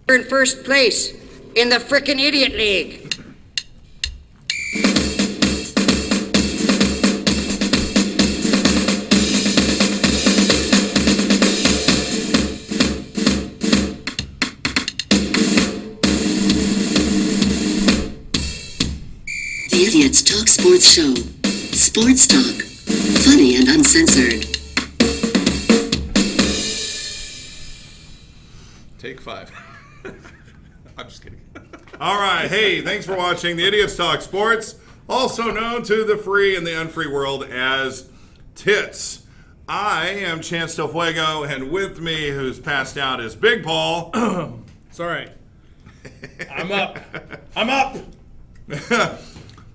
in first place in the frickin' Idiot League. The Idiots Talk Sports Show. Sports talk. Funny and uncensored. Take 5. I'm just kidding. All right. Hey, thanks for watching the Idiots Talk Sports, also known to the free and the unfree world as Tits. I am Chance Del Fuego, and with me, who's passed out, is Big Paul. Sorry. I'm up. I'm up.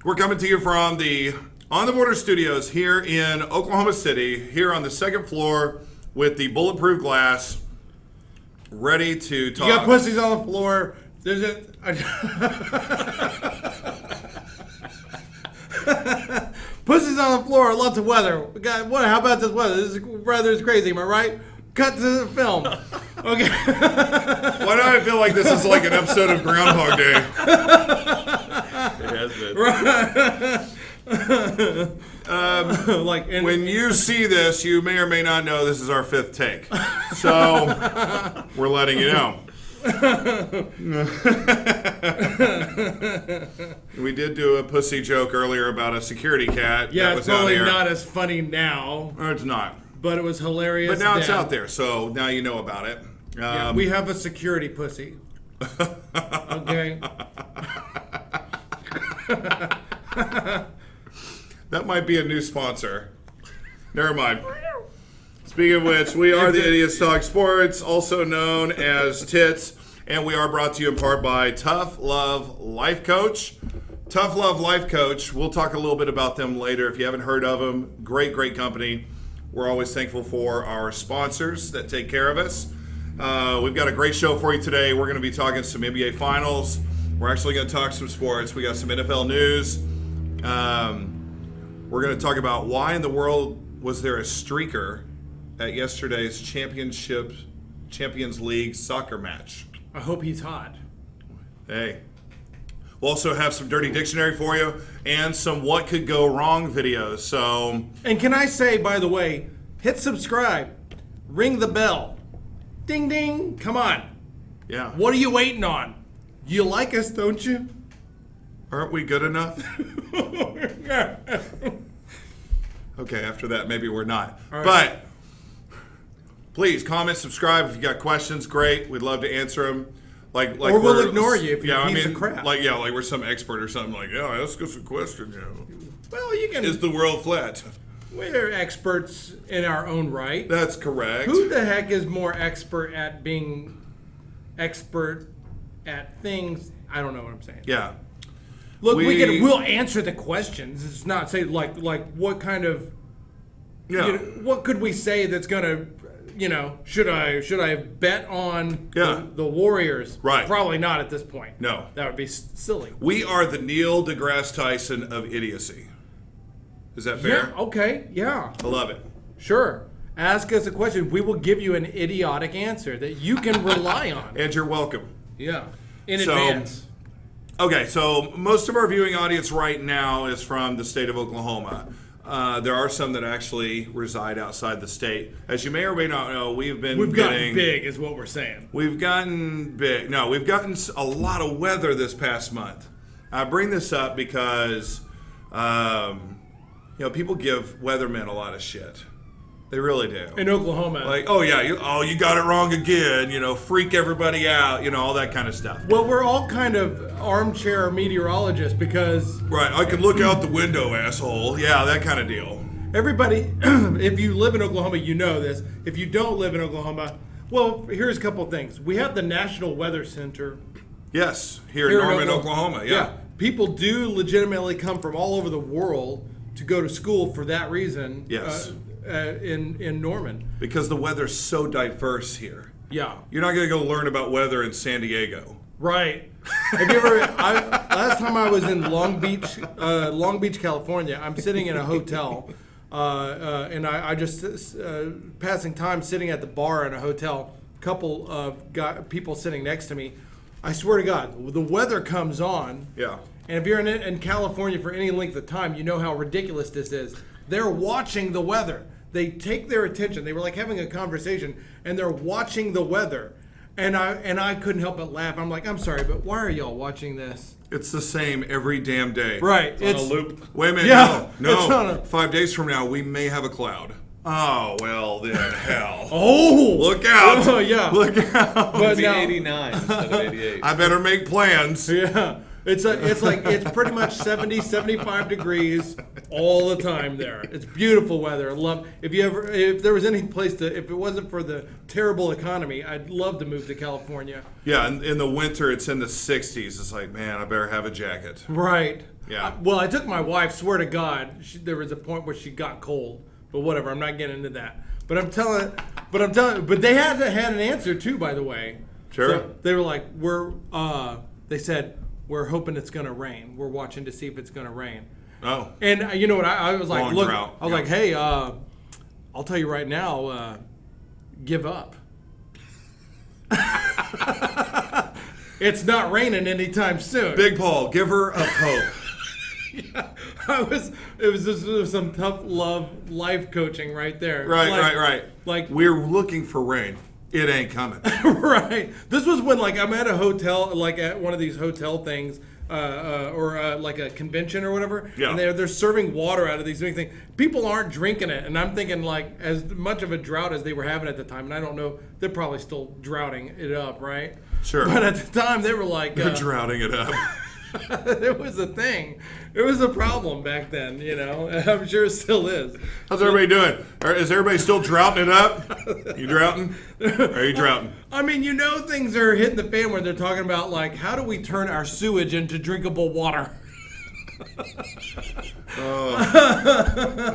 We're coming to you from the On the Border Studios here in Oklahoma City, here on the second floor with the bulletproof glass, ready to talk. You got pussies on the floor. There's a... pussies on the floor, lots of weather. How about this weather? This weather is crazy, am I right? Cut to the film. Okay. Why do I feel like this is like an episode of Groundhog Day? It has been. When you see this, you may or may not know this is our 5th take. So, we're letting you know. We did do a pussy joke earlier about a security cat. Yeah, that it's was probably out here. not as funny now. Or it's not. But it was hilarious. But now it's then. out there, so now you know about it. Yeah, we have a security pussy. Okay. That might be a new sponsor. Never mind. Speaking of which, we are the Idiots Talk Sports, also known as Tits, and we are brought to you in part by Tough Love Life Coach. Tough Love Life Coach, we'll talk a little bit about them later if you haven't heard of them. Great, great company. We're always thankful for our sponsors that take care of us. We've got a great show for you today. We're going to be talking some NBA Finals. We're actually going to talk some sports. We got some NFL news. We're going to talk about why in the world was there a streaker at yesterday's Champions League soccer match. I hope he's hot. Hey. We'll also have some Dirty Dictionary for you and some What Could Go Wrong videos. So, and can I say, by the way, hit subscribe, ring the bell, ding ding, come on. Yeah. What are you waiting on? You like us, don't you? Aren't we good enough? Okay, after that, maybe we're not. Right. But please comment, subscribe if you got questions. Great, we'd love to answer them. Like or we'll ignore you if you're a piece of crap. Like we're some expert or something. Like, ask us a question. Well, you can. Is the world flat? We're experts in our own right. That's correct. Who the heck is more expert at being expert at things? I don't know what I'm saying. Yeah. Look, we'll answer the questions. It's not say like what kind of what could we say that's gonna should I bet on the Warriors? Right. Probably not at this point. No. That would be silly. We are the Neil deGrasse Tyson of idiocy. Is that fair? Yeah, okay, yeah. I love it. Sure. Ask us a question. We will give you an idiotic answer that you can rely on. And you're welcome. Yeah. In advance. Okay, so most of our viewing audience right now is from the state of Oklahoma. There are some that actually reside outside the state. As you may or may not know, we've gotten big, is what we're saying. We've gotten big. No, we've gotten a lot of weather this past month. I bring this up because, people give weathermen a lot of shit. They really do. In Oklahoma. Like, you got it wrong again, freak everybody out, all that kind of stuff. Well, we're all kind of armchair meteorologists because... Right, I can look out the window, asshole. Yeah, that kind of deal. Everybody, if you live in Oklahoma, you know this. If you don't live in Oklahoma, well, here's a couple things. We have the National Weather Center. Yes, here in Norman, Oklahoma. Yeah. People do legitimately come from all over the world to go to school for that reason. Yes. In Norman. Because the weather's so diverse here. Yeah. You're not going to go learn about weather in San Diego. Right. Have you ever? Last time I was in Long Beach, California. I'm sitting in a hotel, and I just passing time sitting at the bar in a hotel. couple of people sitting next to me. I swear to God, the weather comes on. Yeah. And if you're in California for any length of time, you know how ridiculous this is. They're watching the weather. They take their attention. They were like having a conversation, and they're watching the weather. And I couldn't help but laugh. I'm like, I'm sorry, but why are y'all watching this? It's the same every damn day. Right. It's on a loop. Wait a minute. Yeah, No. 5 days from now, we may have a cloud. Oh, well, then hell. Oh! Look out. Oh, yeah. Look out. But It'd be now, 89 instead of 88. I better make plans. yeah. It's pretty much 70, 75 degrees all the time there. It's beautiful weather. I love if there was any place if it wasn't for the terrible economy, I'd love to move to California. Yeah, in the winter, it's in the 60s. It's like, man, I better have a jacket. Right. Yeah. Well, I took my wife, swear to God, there was a point where she got cold. But whatever, I'm not getting into that. But they had an answer too, by the way. Sure. So they were like, they said, we're hoping it's going to rain. We're watching to see if it's going to rain. Oh. And you know what? I was like, Long look, drought. I was like, hey, I'll tell you right now, give up. It's not raining anytime soon. Big Paul, give her a hope. Yeah, it was some tough love life coaching right there. Right. Like we're looking for rain. It ain't coming. Right. This was when like I'm at a hotel, like at one of these hotel things, or like a convention or whatever. Yeah. And they're serving water out of these big things. People aren't drinking it, and I'm thinking like as much of a drought as they were having at the time, and I don't know, they're probably still droughting it up, right? Sure. But at the time they were like They're drowning it up. it was a thing. It was a problem back then, you know. I'm sure it still is. How's everybody doing? Is everybody still droughting it up? You droughting? Are you droughting? I mean, you know, things are hitting the fan when they're talking about like, how do we turn our sewage into drinkable water?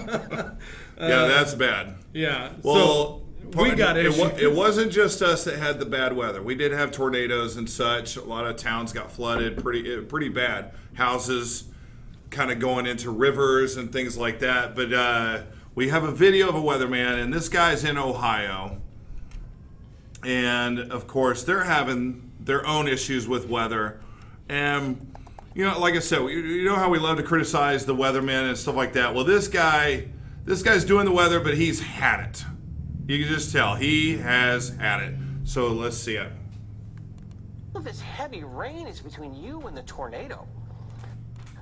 Yeah, that's bad. Yeah. Well, we got issues. It wasn't just us that had the bad weather. We did have tornadoes and such. A lot of towns got flooded pretty bad. Houses kind of going into rivers and things like that. But we have a video of a weatherman, and this guy's in Ohio. And, of course, they're having their own issues with weather. And, you know, like I said, you know how we love to criticize the weathermen and stuff like that. Well, this guy's doing the weather, but he's had it. You can just tell he has had it. So let's see it. All this heavy rain is between you and the tornado.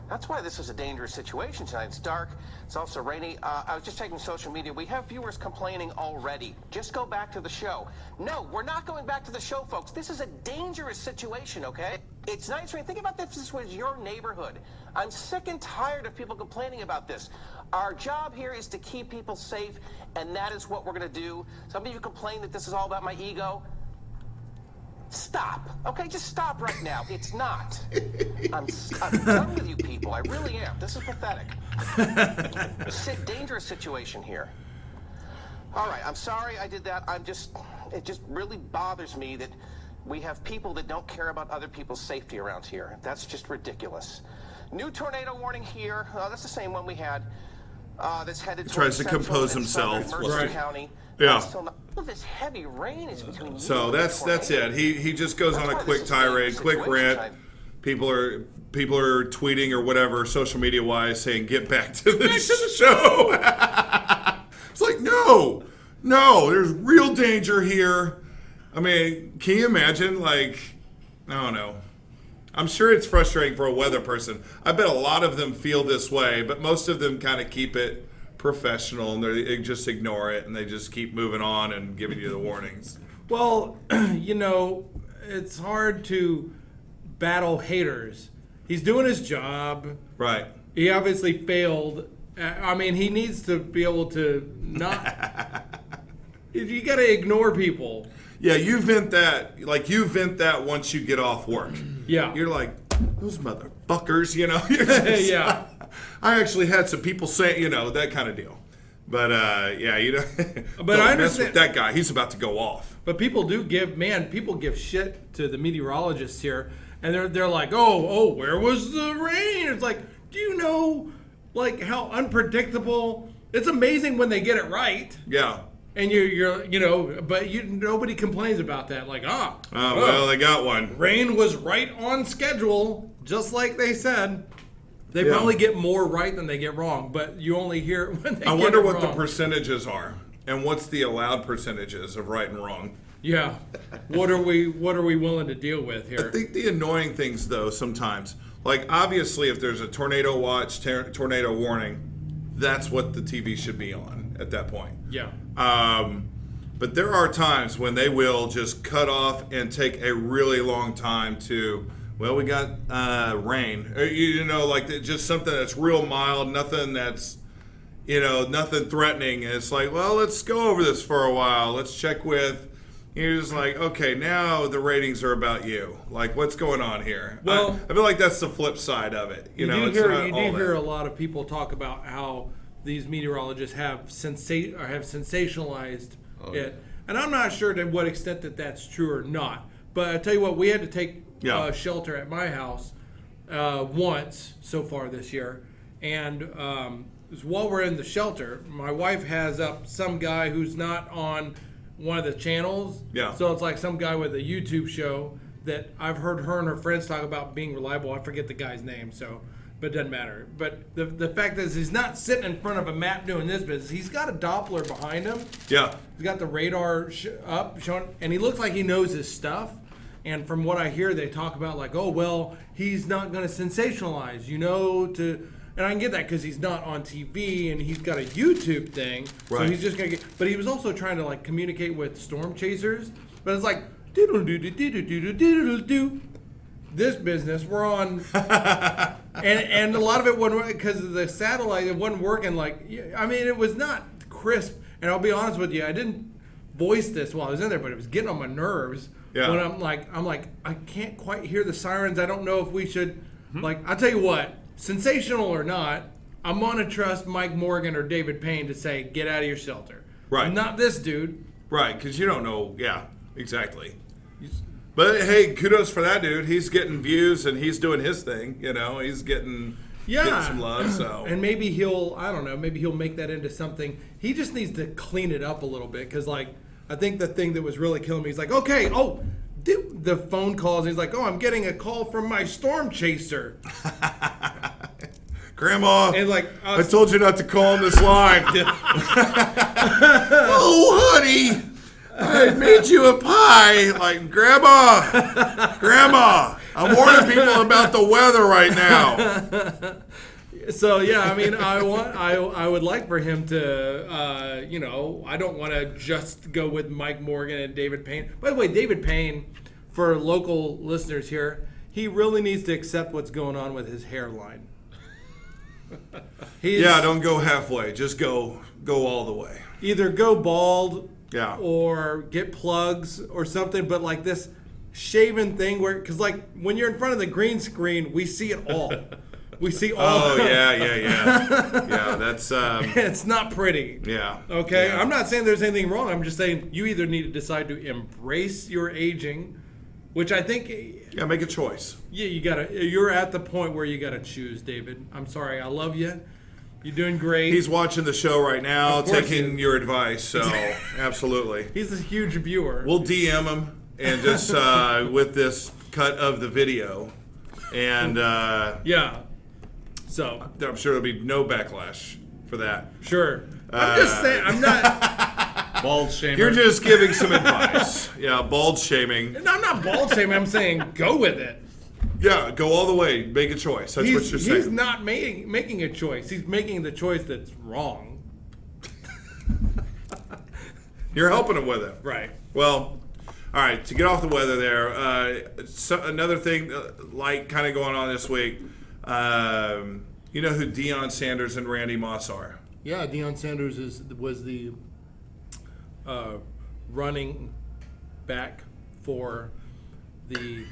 That's why this is a dangerous situation tonight. It's dark. It's also rainy. I was just checking social media. We have viewers complaining already. Just go back to the show. No, we're not going back to the show, folks. This is a dangerous situation, okay? It's nice rain. Think about this. This was your neighborhood. I'm sick and tired of people complaining about this. Our job here is to keep people safe, and that is what we're going to do. Some of you complain that this is all about my ego. Stop. Okay, just stop right now. It's not. I'm done with you people. I really am. This is pathetic. Dangerous situation here. All right, I'm sorry I did that. It just really bothers me that we have people that don't care about other people's safety around here. That's just ridiculous. New tornado warning here. That's the same one we had. That's headed Tries to towards compose Central and Southern himself. Mercer Right. County. Yeah. All this heavy rain is between you So and the that's tornado. it. He just goes on a That's why quick this is a dangerous tirade, quick situation. rant. People are tweeting or whatever, social media wise, saying get back to the show. It's like no, there's real danger here. I mean, can you imagine? Like, I don't know. I'm sure it's frustrating for a weather person. I bet a lot of them feel this way, but most of them kind of keep it professional and they just ignore it and they just keep moving on and giving you the warnings. Well, you know, it's hard to battle haters. He's doing his job. Right. He obviously failed. I mean, he needs to be able to not. You got to ignore people. Yeah, you vent that once you get off work. Yeah. You're like, those motherfuckers, you know? You're just- Yeah. I actually had some people say, you know, that kind of deal. But, yeah, you know. But don't I mess with understand- that guy. He's about to go off. But people give shit to the meteorologists here, and they're like, oh, where was the rain? It's like, do you know, like, how unpredictable? It's amazing when they get it right. Yeah. And but nobody complains about that. Like, well, they got one. Rain was right on schedule, just like they said. They probably get more right than they get wrong, but you only hear it when they get it wrong. I wonder what the percentages are, and what's the allowed percentages of right and wrong. Yeah. What are we willing to deal with here? I think the annoying things, though, sometimes, like obviously if there's a tornado watch, tornado warning, that's what the TV should be on at that point. Yeah. But there are times when they will just cut off and take a really long time to, well, we got rain. Or, like just something that's real mild, nothing that's, nothing threatening. And it's like, well, let's go over this for a while. Let's check with, you're just like, okay, now the ratings are about you. Like, what's going on here? Well, I feel like that's the flip side of it. You do hear a lot of people talk about how these meteorologists have sensationalized it. And I'm not sure to what extent that's true or not. But I tell you what, we had to take shelter at my house once so far this year. And while we're in the shelter, my wife has up some guy who's not on one of the channels. Yeah. So it's like some guy with a YouTube show that I've heard her and her friends talk about being reliable. I forget the guy's name, but it doesn't matter. But the fact is, he's not sitting in front of a map doing this business. He's got a Doppler behind him. Yeah. He's got the radar up, showing, and he looks like he knows his stuff. And from what I hear, they talk about like, oh, well, he's not going to sensationalize, and I can get that because he's not on TV and he's got a YouTube thing. Right. So he's just going to but he was also trying to like communicate with storm chasers. But it's like, doodle-doo-doo-doo-doo-doo-doo-doo. This business, we're on, and a lot of it wasn't because of the satellite. It wasn't working. It was not crisp. And I'll be honest with you, I didn't voice this while I was in there, but it was getting on my nerves. Yeah. When I'm like, I can't quite hear the sirens. I don't know if we should, I'll tell you what, sensational or not, I'm gonna trust Mike Morgan or David Payne to say, get out of your shelter. Right. Not this dude. Right, because you don't know. Yeah, exactly. But hey, kudos for that dude. He's getting views and he's doing his thing. He's getting some love. So and maybe he'll make that into something. He just needs to clean it up a little bit because I think the thing that was really killing me is like, okay, the phone calls. He's like, I'm getting a call from my storm chaser. Grandma, and I told you not to call on this line. Oh, honey. I made you a pie. Like, Grandma, I'm warning people about the weather right now. So yeah, I would like for him to, I don't want to just go with Mike Morgan and David Payne. By the way, David Payne, for local listeners here, he really needs to accept what's going on with his hairline. Don't go halfway. Just go all the way. Either go bald. Yeah. Or get plugs or something, but like this shaven thing because when you're in front of the green screen, we see it all. We see all. Oh, yeah. Yeah, that's... it's not pretty. Yeah. Okay? Yeah. I'm not saying there's anything wrong. I'm just saying you either need to decide to embrace your aging, which I think... Yeah, make a choice. Yeah, you're at the point where you got to choose, David. I'm sorry. I love you. You're doing great. He's watching the show right now, taking your advice, so absolutely. He's a huge viewer. We'll DM him and just with this cut of the video. And yeah. So I'm sure there'll be no backlash for that. Sure. I'm just saying, I'm not... Bald shaming. You're just giving some advice. Yeah, bald shaming. No, I'm not bald shaming. I'm saying go with it. Yeah, go all the way. Make a choice. That's what you're saying. He's not making a choice. He's making the choice that's wrong. You're helping him with it. Right. Well, all right, to get off the weather there, another thing kind of going on this week, you know who Deion Sanders and Randy Moss are? Yeah, Deion Sanders was the running back for the...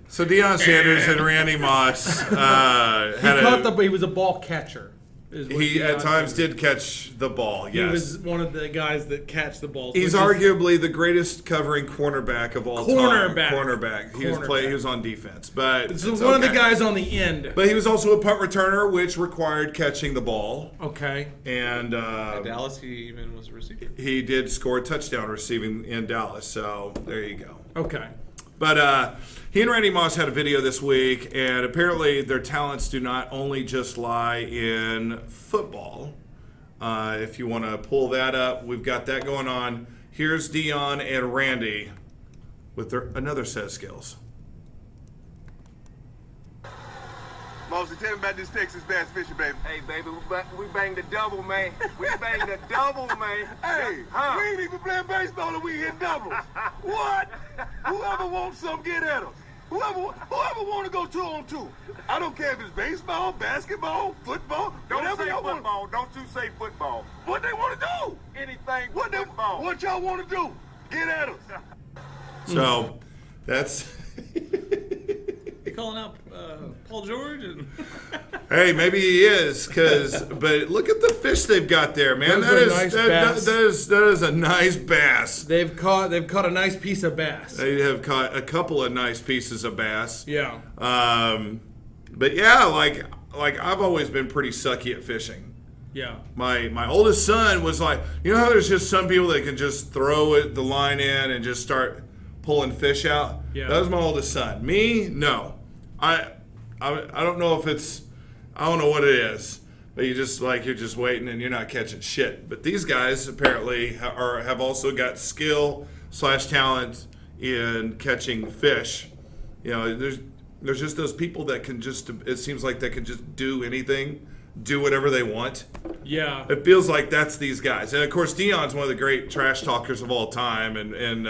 So Deion Sanders and Randy Moss he was a ball catcher. He at times did catch the ball, yes. He was one of the guys that catch the balls. He's arguably the greatest covering cornerback of all time. Cornerback. He was on defense, but it's one of the guys on the end. But he was also a punt returner, which required catching the ball. Okay. And at Dallas, he even was a receiver. He did score a touchdown receiving in Dallas, so there you go. Okay. But he and Randy Moss had a video this week, and apparently their talents do not only just lie in football. If you want to pull that up, we've got that going on. Here's Dion and Randy with another set of skills. Mosley, tell me about this Texas bass fishing, baby. Hey, baby, we banged the double, man. We banged the double, man. Hey, we ain't even playing baseball and we hit doubles. What? Whoever wants some, get at us. Whoever want to go 2-on-2. I don't care if it's baseball, basketball, football, whatever y'all want. Football. Don't you say football. What they want to do? Anything football. What y'all want to do? Get at us. So, that's... You calling out Paul George? Hey, maybe he is, but look at the fish they've got there, man. That is a nice bass. They've caught a nice piece of bass. They have caught a couple of nice pieces of bass. Yeah. But yeah, like I've always been pretty sucky at fishing. Yeah. My oldest son was like, you know how there's just some people that can just throw the line in and just start pulling fish out? Yeah. That was my oldest son. Me, no. I don't know if it's, I don't know what it is, but you're just waiting and you're not catching shit. But these guys apparently have also got skill/talent in catching fish. You know, there's just those people that can just, it seems like they can just do anything, do whatever they want. Yeah. It feels like that's these guys. And of course, Dion's one of the great trash talkers of all time, and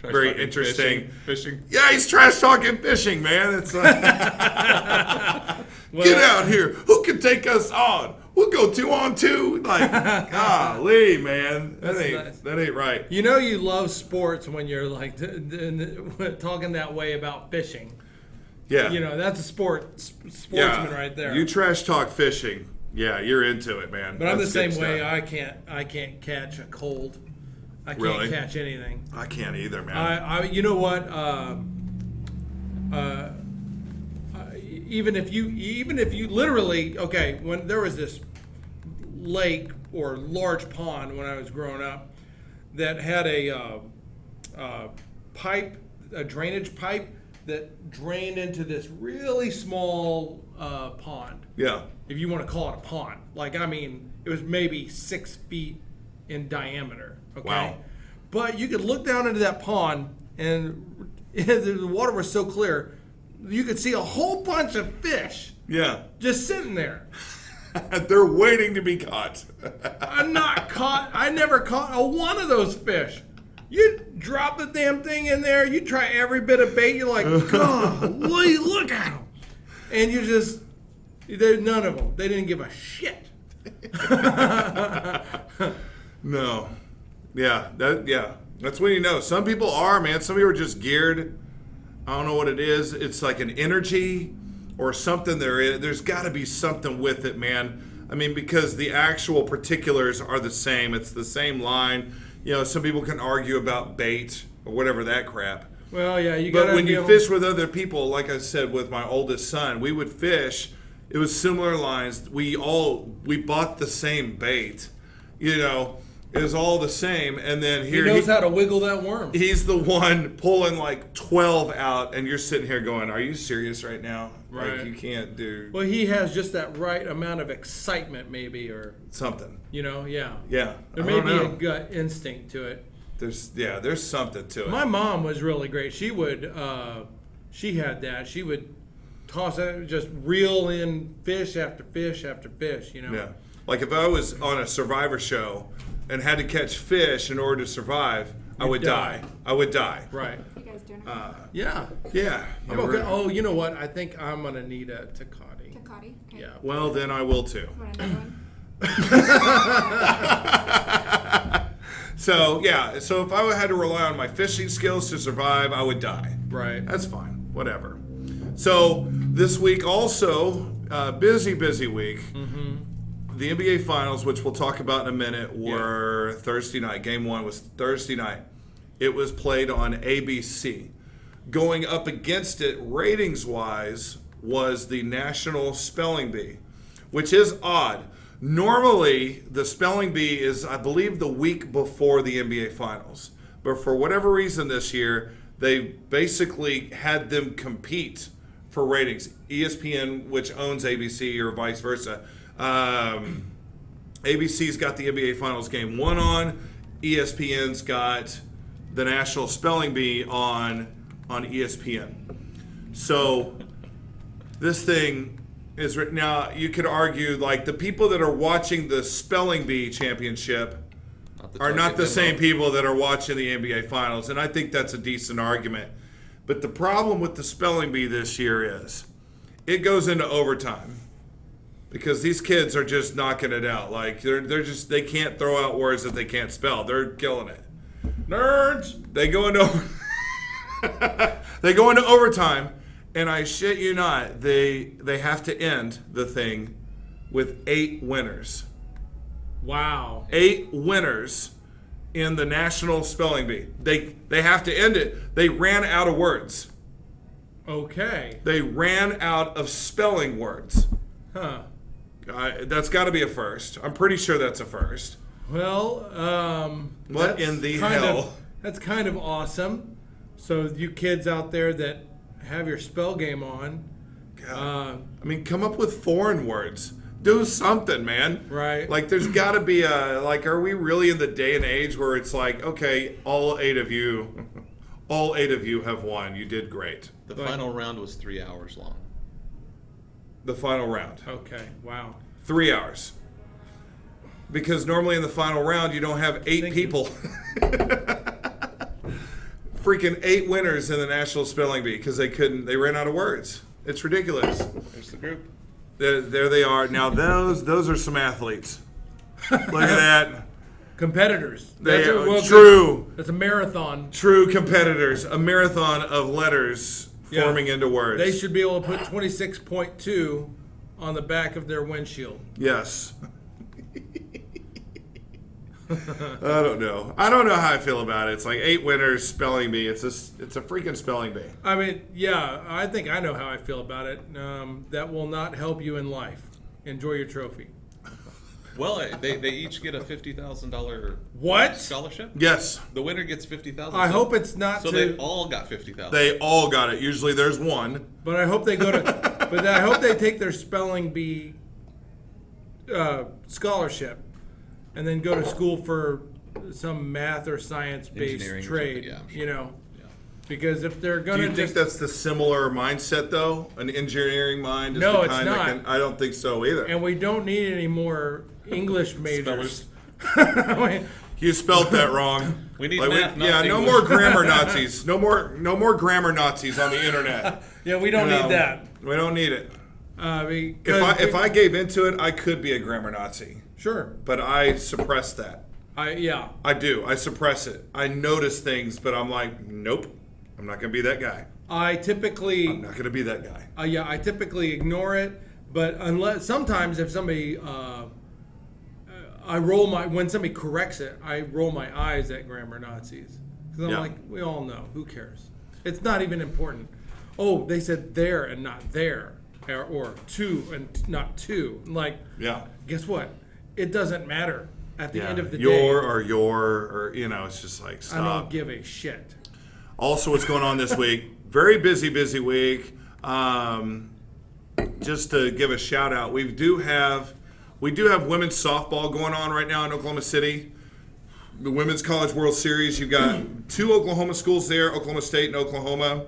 very interesting. Fishing. Yeah, he's trash talking fishing, man. It's like, get out here. Who can take us on? We'll go 2-on-2. Like, golly, man. That ain't right. You know you love sports when you're like talking that way about fishing. Yeah. You know, that's a sportsman right there. You trash talk fishing. Yeah, you're into it, man. But I'm the That's same good way. stuff. I can't catch a cold. I can't Really? catch anything. I can't either, man. You know what? Even if you literally, okay, when there was this lake or large pond when I was growing up that had a drainage pipe that drained into this really small pond. Yeah. If you want to call it a pond. Like, I mean, it was maybe 6 feet in diameter. Okay. Wow. But you could look down into that pond, and the water was so clear, you could see a whole bunch of fish. Yeah. Just sitting there. They're waiting to be caught. I never caught one of those fish. You drop the damn thing in there, you try every bit of bait, you're like, golly, look at them. And there's none of them. They didn't give a shit. No. Yeah, that's when you know. Some people are, man. Some people are just geared. I don't know what it is. It's like an energy or something. There's got to be something with it, man. I mean, because the actual particulars are the same. It's the same line. You know, some people can argue about bait or whatever that crap. Well, yeah, But when you fish with other people, like I said, with my oldest son, we would fish. It was similar lines. We bought the same bait. You know, it was all the same. And then he knows how to wiggle that worm. He's the one pulling like 12 out, and you're sitting here going, "Are you serious right now? Right. Like, you can't do." Well, he has just that right amount of excitement, maybe, or something. You know, yeah. Yeah. There may be a gut instinct to it. There's something to it. My mom was really great. She would, she had that. She would toss it, just reel in fish after fish after fish. You know. Yeah. Like if I was on a Survivor show and had to catch fish in order to survive, I would die. I would die. Right. You guys doing it? Yeah. Yeah. I'm okay. Oh, you know what? I think I'm gonna need a Tecate. Tecate? Okay. Yeah. Well, then I will too. Want another one? So if I had to rely on my fishing skills to survive, I would die. Right. That's fine. Whatever. So this week also, busy week. Mm-hmm. the NBA Finals, which we'll talk about in a minute, were Thursday night. Game 1 was Thursday night. It was played on ABC. Going up against it, ratings-wise, was the National Spelling Bee, which is odd. Normally, the Spelling Bee is, I believe, the week before the NBA Finals. But for whatever reason this year, they basically had them compete for ratings. ESPN, which owns ABC, or vice versa. ABC's got the NBA Finals Game 1 on. ESPN's got the National Spelling Bee on ESPN. So this thing is written. Now, you could argue, like, the people that are watching the Spelling Bee Championship are not the same people that are watching the NBA Finals, and I think that's a decent argument. But the problem with the Spelling Bee this year is it goes into overtime because these kids are just knocking it out. Like, they can't throw out words that they can't spell. They're killing it. Nerds! They go into overtime, and I shit you not, they have to end the thing with 8 winners. Wow. 8 winners in the National Spelling Bee. They have to end it. They ran out of words. Okay. They ran out of spelling words. Huh. That's got to be a first. I'm pretty sure that's a first. Well, what in the hell? That's kind of awesome. So you kids out there that have your spell game on. I mean, come up with foreign words. Do something, man. Right. Like, there's got to be are we really in the day and age where it's like, okay, all 8 of you have won. You did great. The final round was 3 hours long. The final round. Okay, wow. 3 hours. Because normally in the final round, you don't have 8 people. Freaking 8 winners in the National Spelling Bee because they ran out of words. It's ridiculous. There's the group. There they are. Now those are some athletes. Look at that. Competitors. True. That's a marathon. True competitors. A marathon of letters forming into words. They should be able to put 26.2 on the back of their windshield. Yes. I don't know. I don't know how I feel about it. It's like 8 winners, spelling bee. It's a freaking spelling bee. I mean, yeah, I think I know how I feel about it. That will not help you in life. Enjoy your trophy. Well, they each get a $50,000 scholarship. Yes. The winner gets $50,000. I hope it's not. So they all got $50,000. They all got it. Usually there's one. But I hope they go to. But I hope they take their spelling bee scholarship, and then go to school for some math or science-based trade. Yeah, sure. You know. Because if they're going to Do you think that's the similar mindset, though? An engineering mind? No, it's not. I don't think so either. And we don't need any more English majors. You spelled that wrong. We need math, not no English. more grammar Nazis. No more grammar Nazis on the internet. Yeah, we don't need that. We don't need it. If I gave into it, I could be a grammar Nazi. Sure. But I suppress that. I do. I suppress it. I notice things, but I'm like, nope. I'm not going to be that guy. I'm not going to be that guy. I typically ignore it, but unless sometimes if somebody when somebody corrects it, I roll my eyes at grammar Nazis because I'm like, we all know, who cares? It's not even important. Oh, they said there and not there, or to and not to. Like, guess what? It doesn't matter at the end of the day. Your, it's just like, stop. I don't give a shit. Also, what's going on this week? Very busy week. Just to give a shout out, we do have women's softball going on right now in Oklahoma City. The Women's College World Series. You've got 2 Oklahoma schools there, Oklahoma State and Oklahoma.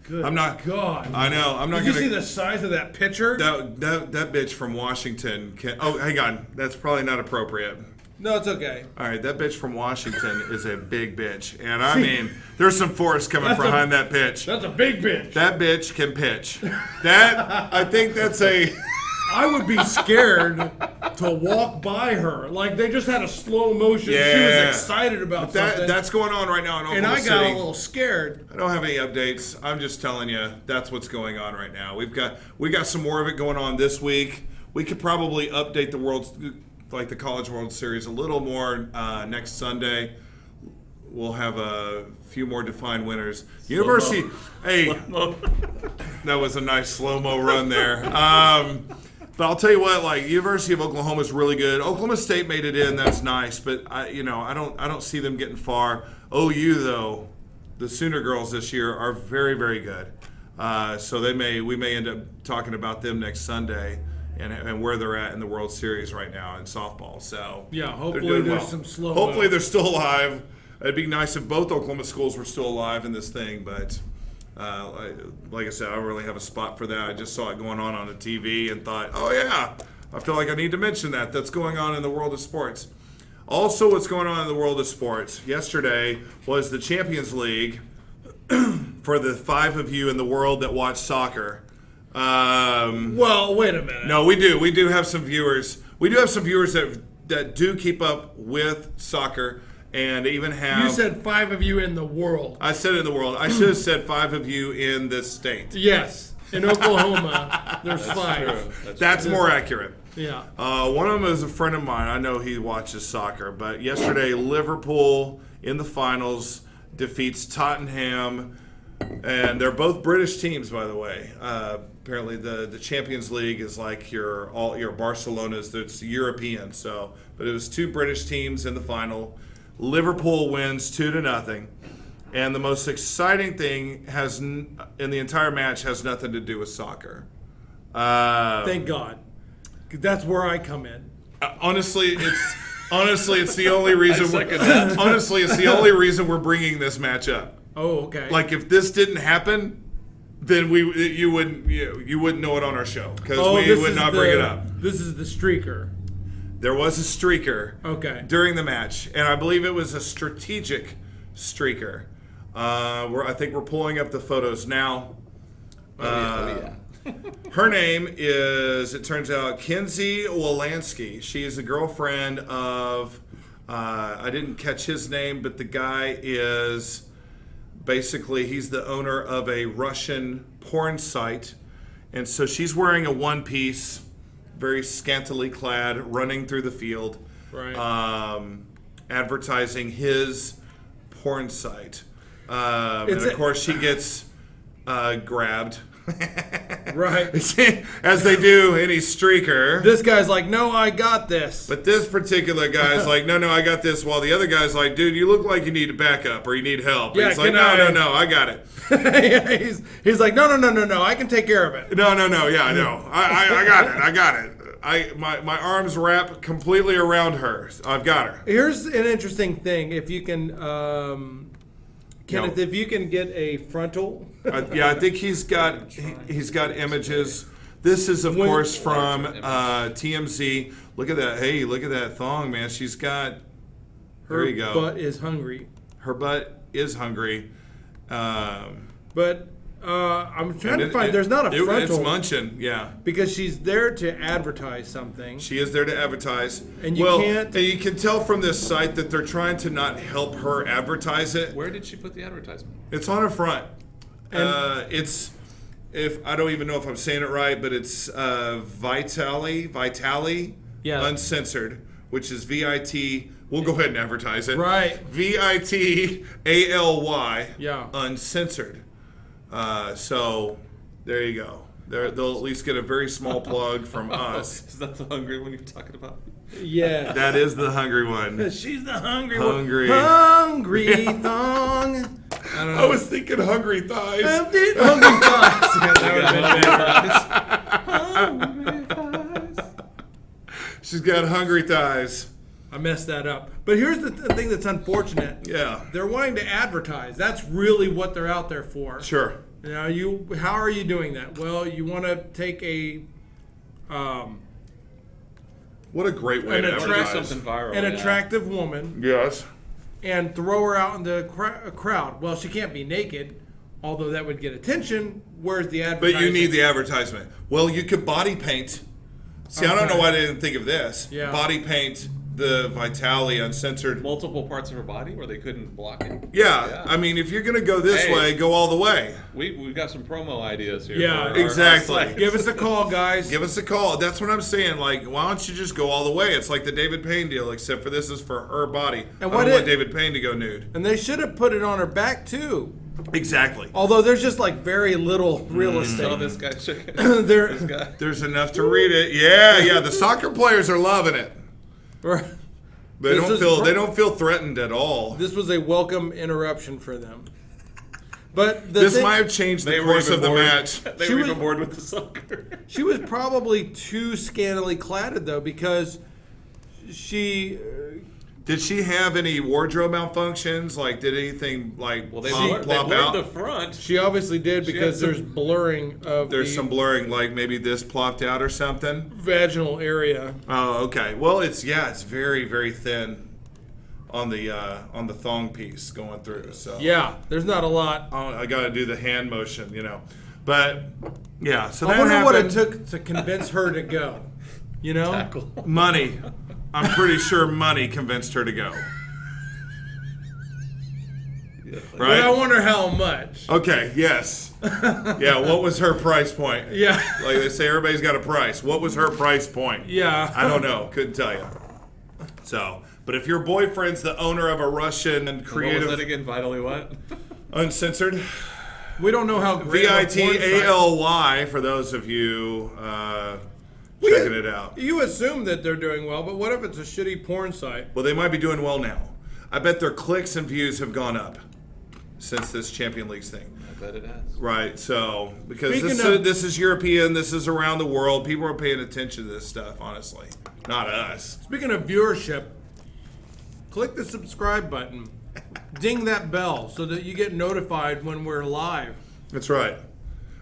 Good God. I know. I'm not Did you see the size of that pitcher? That bitch from Washington. Hang on. That's probably not appropriate. No, it's okay. All right, that bitch from Washington is a big bitch. And I mean, there's some force coming behind that pitch. That's a big bitch. That bitch can pitch. I think that's a... I would be scared to walk by her. Like, they just had a slow motion. Yeah. She was excited about something. That's going on right now in Oklahoma City. And I got a little scared. I don't have any updates. I'm just telling you, that's what's going on right now. We got some more of it going on this week. we could probably update the College World Series a little more next Sunday. We'll have a few more defined winners. University, hey, that was a nice slow-mo run there. But I'll tell you what, like University of Oklahoma is really good. Oklahoma State made it in, that's nice, but I don't see them getting far. OU though, the Sooner girls this year are very, very good. So we may end up talking about them next Sunday and where they're at in the World Series right now in softball. So yeah, hopefully there's some slow. Hopefully they're still alive. It'd be nice if both Oklahoma schools were still alive in this thing, but like I said, I don't really have a spot for that. I just saw it going on the TV and thought, oh yeah, I feel like I need to mention that. That's going on in the world of sports. Also, what's going on in the world of sports? Yesterday was the Champions League for the 5 of you in the world that watch soccer. Well, wait a minute. No, we do. We do have some viewers. We do have some viewers that do keep up with soccer. And even have... You said 5 of you in the world. I said in the world. I should have said 5 of you in this state. Yes. In Oklahoma, there's 5. That's more accurate. Yeah. One of them is a friend of mine. I know he watches soccer. But yesterday, Liverpool in the finals defeats Tottenham. And they're both British teams, by the way. Apparently, the Champions League is like your Barcelona's. That's European. So, but it was 2 British teams in the final. Liverpool wins 2-0, and the most exciting thing in the entire match has nothing to do with soccer. Thank God, that's where I come in. Honestly, it's the only reason. Honestly, it's the only reason we're bringing this match up. Oh, okay. Like if this didn't happen, then you wouldn't know it on our show because we would not bring it up. This is the streaker. There was a streaker during the match, and I believe it was a strategic streaker. I think we're pulling up the photos now. Her name is, it turns out, Kenzie Wolanski. She is a girlfriend of, I didn't catch his name, but the guy is basically, he's the owner of a Russian porn site. And so she's wearing a one-piece, very scantily clad, running through the field, advertising his porn site. And of course, she gets grabbed. Right. As they do any streaker. This guy's like, no, I got this. But this particular guy's like, no, I got this. While the other guy's like, dude, you look like you need a backup or you need help. Yeah, he's like, no, I got it. Yeah, he's like, no, I can take care of it. No, yeah, I know. I got it. My arms wrap completely around her. I've got her. Here's an interesting thing. If you can, Kenneth, if you can get a frontal. I think he's got images. This is, of course, from TMZ. Look at that. Hey, look at that thong, man. She's got. There you go. Her butt is hungry. Her butt is hungry. But I'm trying to find. There's not a frontal. It's munching, yeah. Because she's there to advertise something. She is there to advertise. And you can't. And you can tell from this site that they're trying to not help her advertise it. Where did she put the advertisement? It's on her front. It's. If I don't even know if I'm saying it right, but it's Vitali Uncensored, which is VIT. We'll go ahead and advertise it. Right. VITALY. Yeah. Uncensored. So there you go. They'll at least get a very small plug from us. Is that the hungry one you're talking about? Yeah. That is the hungry one. She's the hungry one. Hungry thong. I don't know. I was thinking hungry thighs. Hungry thighs. Hungry thighs. She's got hungry thighs. I messed that up. But here's the thing that's unfortunate. Yeah. They're wanting to advertise. That's really what they're out there for. Sure. Now, how are you doing that? Well, you want to take a... what a great way to advertise. Something viral. An attractive woman. Yes. And throw her out in the crowd. Well, she can't be naked, although that would get attention. Where's the advertisement? But you need the advertisement. Well, you could body paint. See, I don't know why I didn't think of this. Yeah. Body paint the Vitali Uncensored. Multiple parts of her body where they couldn't block it. Yeah, I mean, if you're going to go this Hey. way, go all the way. We've got some promo ideas here. Yeah, for our exactly. site. Give us a call, guys. Give us a call. That's what I'm saying. Like, why don't you just go all the way? It's like the David Payne deal, except for this is for her body. And I what don't want it- David Payne to go nude. And they should have put it on her back too. Exactly. Although there's just like very little real Oh, estate. this guy chicken. There, This guy. There's enough to read it. Yeah. The soccer players are loving it. They This is they don't feel threatened at all. This was a welcome interruption for them. But the This thing- might have changed the They were course even of the bored. match. They She were was- even bored with the soccer. she was probably too scantily cladded though, because she Did she have any wardrobe malfunctions? Like, did anything like Well, they plop blurred out? the front. she obviously did, because had there's some- blurring of There's the some blurring, like maybe this plopped out or something. vaginal area. Oh, okay. Well, it's very, very thin on the thong piece going through. So Yeah, there's not a lot. I got to do the hand motion, But yeah, so I that wonder what it happened. took to convince her to go. You know? Tackle. Money. I'm pretty sure money convinced her to go. But I Right? wonder how much. Okay. Yes. Yeah. What was her price point? Yeah. Like they say, everybody's got a price. What was her price point? Yeah. I don't know. Couldn't tell you. So, but if your boyfriend's the owner of a Russian and What was that creative again? Vitally what? uncensored We don't know how great of a porn site- VITALY for those of you checking it out. You assume that they're doing well, but what if it's a shitty porn site? Well, they might be doing well now. I bet their clicks and views have gone up since this Champion Leagues thing. I bet it has. Right, so because Speaking this, of- this is European, this is around the world. People are paying attention to this stuff, honestly. Not us. Speaking of viewership, click the subscribe button. Ding that bell so that you get notified when we're live. That's right.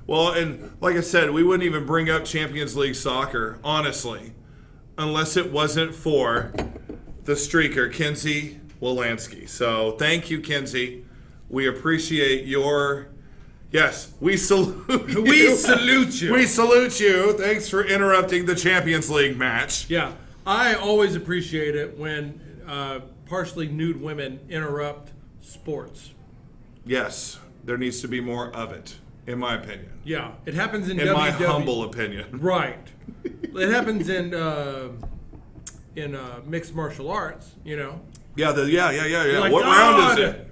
Well, and like I said, we wouldn't even bring up Champions League soccer, honestly, unless it wasn't for the streaker, Kinsey Wolanski. So thank you, Kinsey. We appreciate your... Yes, we salute you. We salute you. We salute you. Thanks for interrupting the Champions League match. Yeah, I always appreciate it when partially nude women interrupt sports. Yes, there needs to be more of it, in my opinion. Yeah, it happens in In WWE. my humble opinion. Right. It happens in mixed martial arts, Yeah, yeah. Like, What round is God, it?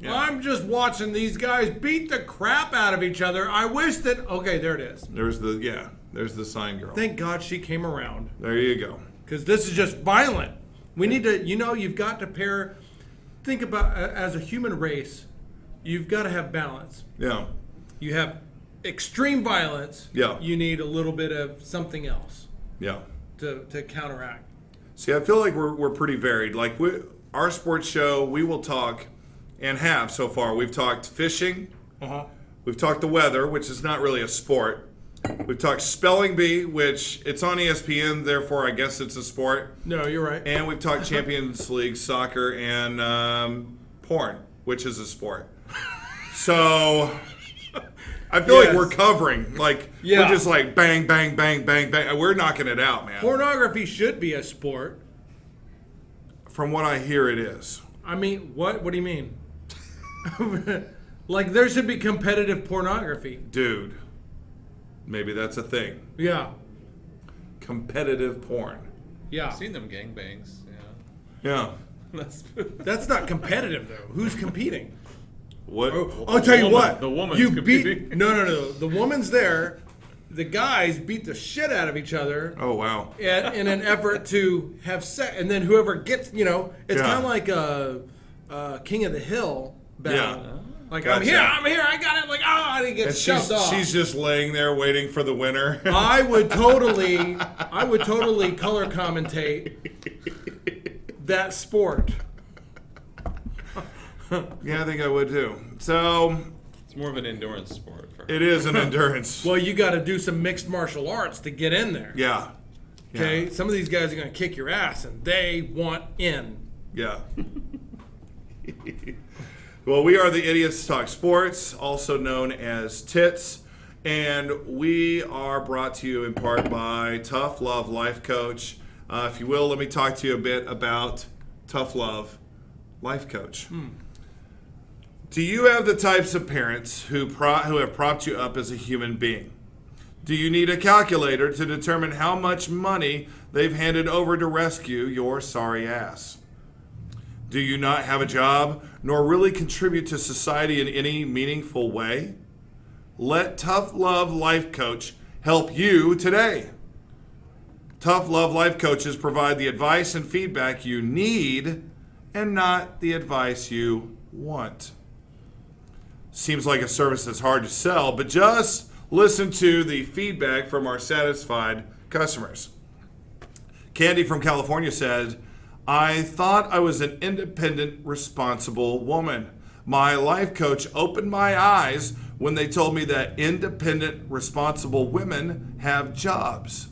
I'm just watching these guys beat the crap out of each other. I wish that... Okay, there it is. There's the sign girl. Thank God she came around. There you go. Because this is just violent. We need to... you've got to pair... Think about, as a human race, you've got to have balance. Yeah. You have extreme violence. Yeah. You need a little bit of something else Yeah. to counteract. See, I feel like we're pretty varied. Like our sports show, we will talk, and have so far. We've talked fishing. We've talked the weather, which is not really a sport. We've talked spelling bee, which it's on ESPN, therefore I guess it's a sport. No, you're right. And we've talked Champions League soccer and porn, which is a sport. So I feel like Yes. we're covering. Like Yeah. we're just like bang, bang, bang, bang, bang. We're knocking it out, man. Pornography should be a sport. From what I hear, it is. I mean, what? What do you mean? Like, there should be competitive pornography. Dude, maybe that's a thing. Yeah. Competitive porn. Yeah. I've seen them gangbangs. Yeah. That's That's not competitive, though. Who's competing? What? I'll tell you woman. what. The woman's you competing. beat. No. The woman's there. The guys beat the shit out of each other Oh, wow. in an effort to have sex, and then whoever gets, it's Yeah. kind of like a King of the Hill battle. Yeah. Like Gotcha. I'm here, I got it. Like I didn't get And shoved off. she's just laying there waiting for the winner. I would totally color commentate that sport. Yeah, I think I would too. So it's more of an endurance sport. For it is an endurance. Well, you got to do some mixed martial arts to get in there. Yeah. Okay, some of these guys are going to kick your ass, and they want in. Yeah. Well, we are the Idiots Talk Sports, also known as TITS, and we are brought to you in part by Tough Love Life Coach. If you will, let me talk to you a bit about Tough Love Life Coach. Do you have the types of parents who have propped you up as a human being? Do you need a calculator to determine how much money they've handed over to rescue your sorry ass? Do you not have a job nor really contribute to society in any meaningful way? Let Tough Love Life Coach help you today. Tough Love Life Coaches provide the advice and feedback you need and not the advice you want. Seems like a service that's hard to sell, but just listen to the feedback from our satisfied customers. Candy from California said, I thought I was an independent, responsible woman. My life coach opened my eyes when they told me that independent, responsible women have jobs.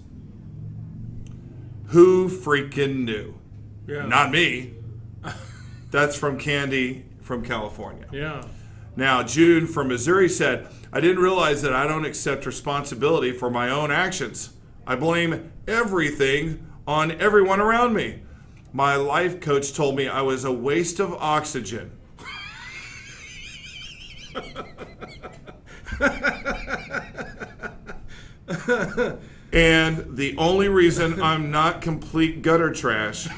Who freaking knew? Yeah. Not me. That's from Candy from California. Yeah. Now, June from Missouri said, I didn't realize that I don't accept responsibility for my own actions. I blame everything on everyone around me. My life coach told me I was a waste of oxygen. And the only reason I'm not complete gutter trash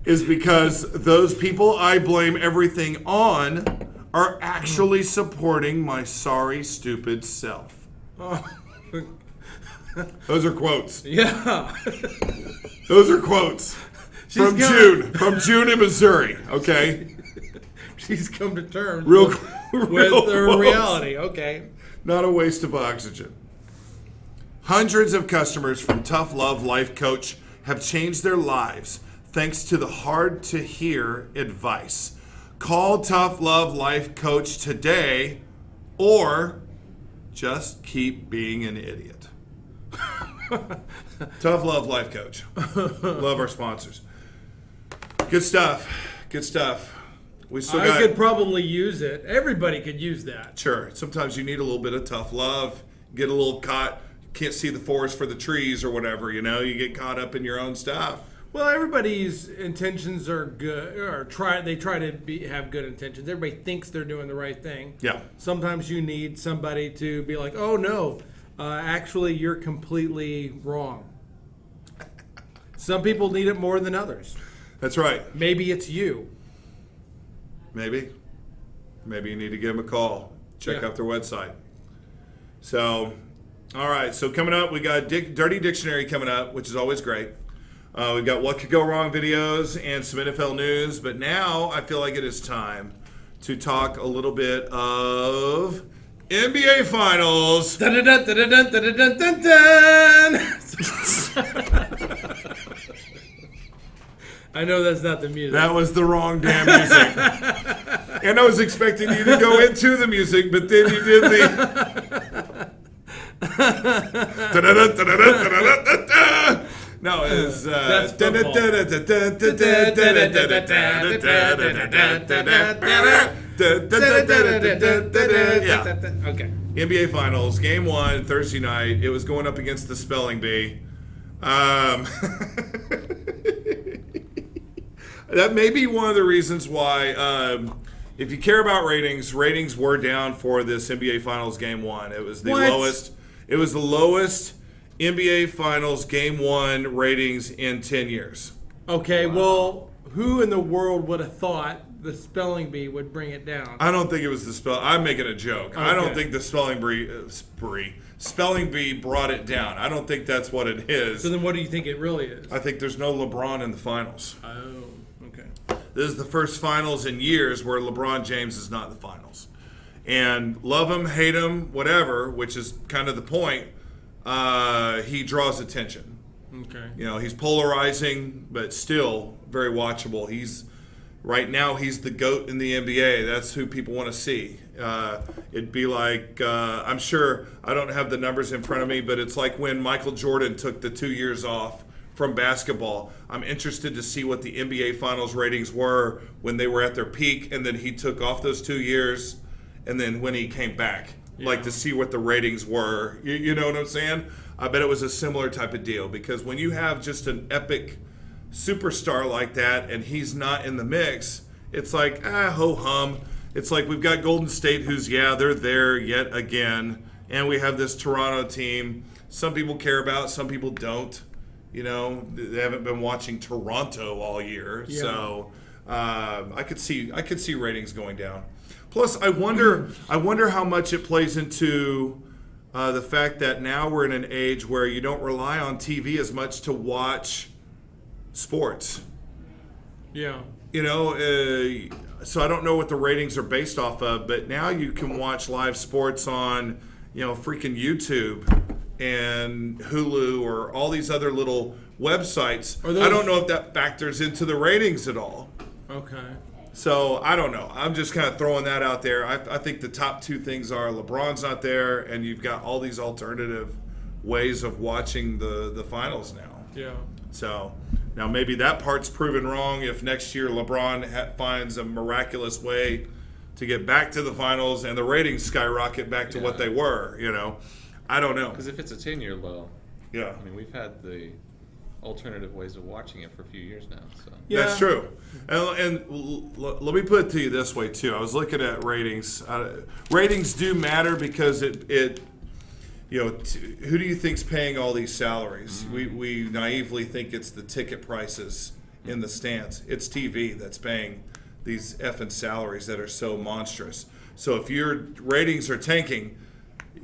is because those people I blame everything on are actually supporting my sorry, stupid self. Those are quotes. Yeah. Those are quotes from June in Missouri, okay? She's come to terms Real with quotes. her reality. Okay. Not a waste of oxygen. Hundreds of customers from Tough Love Life Coach have changed their lives thanks to the hard-to-hear advice. Call Tough Love Life Coach today or just keep being an idiot. Tough Love Life Coach. Love our sponsors. Good stuff. Good stuff. We still I got, could probably use it. Everybody could use that. Sure. Sometimes you need a little bit of tough love. Get a little caught. Can't see the forest for the trees or whatever. You know, you get caught up in your own stuff. Well, everybody's intentions are good, or they try to have good intentions. Everybody thinks they're doing the right thing. Yeah. Sometimes you need somebody to be like, "Oh no, actually, you're completely wrong." Some people need it more than others. That's right. Maybe it's you. Maybe you need to give them a call. Check out their website. So, all right. So coming up, we got Dirty Dictionary coming up, which is always great. We've got What Could Go Wrong videos and some NFL news. But now I feel like it is time to talk a little bit of NBA Finals. Dun, dun, dun, dun, dun, dun, dun, dun, dun. I know that's not the music. That was the wrong damn music. And I was expecting you to go into the music, but then you did the... No, it's... That's football. Okay. NBA Finals, Game 1, Thursday night. It was going up against the Spelling Bee. That may be one of the reasons why, if you care about ratings were down for this NBA Finals Game 1. It was the lowest. It was the lowest NBA Finals Game 1 ratings in 10 years. Okay, well, who in the world would have thought the Spelling Bee would bring it down? I don't think it was the spell. I'm making a joke. Okay. I don't think the Spelling Bee brought it down. I don't think that's what it is. So then what do you think it really is? I think there's no LeBron in the finals. Oh, okay. This is the first finals in years where LeBron James is not in the finals. And love him, hate him, whatever, which is kind of the point, he draws attention. Okay. You know, he's polarizing, but still very watchable. Right now, he's the GOAT in the NBA. That's who people want to see. It'd be like, I'm sure, I don't have the numbers in front of me, but it's like when Michael Jordan took the 2 years off from basketball. I'm interested to see what the NBA Finals ratings were when they were at their peak, and then he took off those 2 years, and then when he came back, like to see what the ratings were. You know what I'm saying? I bet it was a similar type of deal, because when you have just an epic superstar like that and he's not in the mix, it's like, ho-hum. It's like we've got Golden State, who's, they're there yet again, and we have this Toronto team some people care about, some people don't. You know, they haven't been watching Toronto all year, so I could see ratings going down. Plus, I wonder how much it plays into the fact that now we're in an age where you don't rely on TV as much to watch sports. Yeah. You know, so I don't know what the ratings are based off of, but now you can watch live sports on, freaking YouTube and Hulu or all these other little websites. I don't know if that factors into the ratings at all. Okay. So I don't know. I'm just kind of throwing that out there. I think the top two things are LeBron's not there, and you've got all these alternative ways of watching the finals now. Yeah. So now maybe that part's proven wrong if next year LeBron finds a miraculous way to get back to the finals and the ratings skyrocket back to what they were, I don't know. Because if it's a 10-year low, yeah. I mean, we've had the alternative ways of watching it for a few years now. So That's true. And let me put it to you this way, too. I was looking at ratings. Ratings do matter because it who do you think's paying all these salaries? Mm-hmm. We naively think it's the ticket prices in the stands. It's TV that's paying these effing salaries that are so monstrous. So if your ratings are tanking,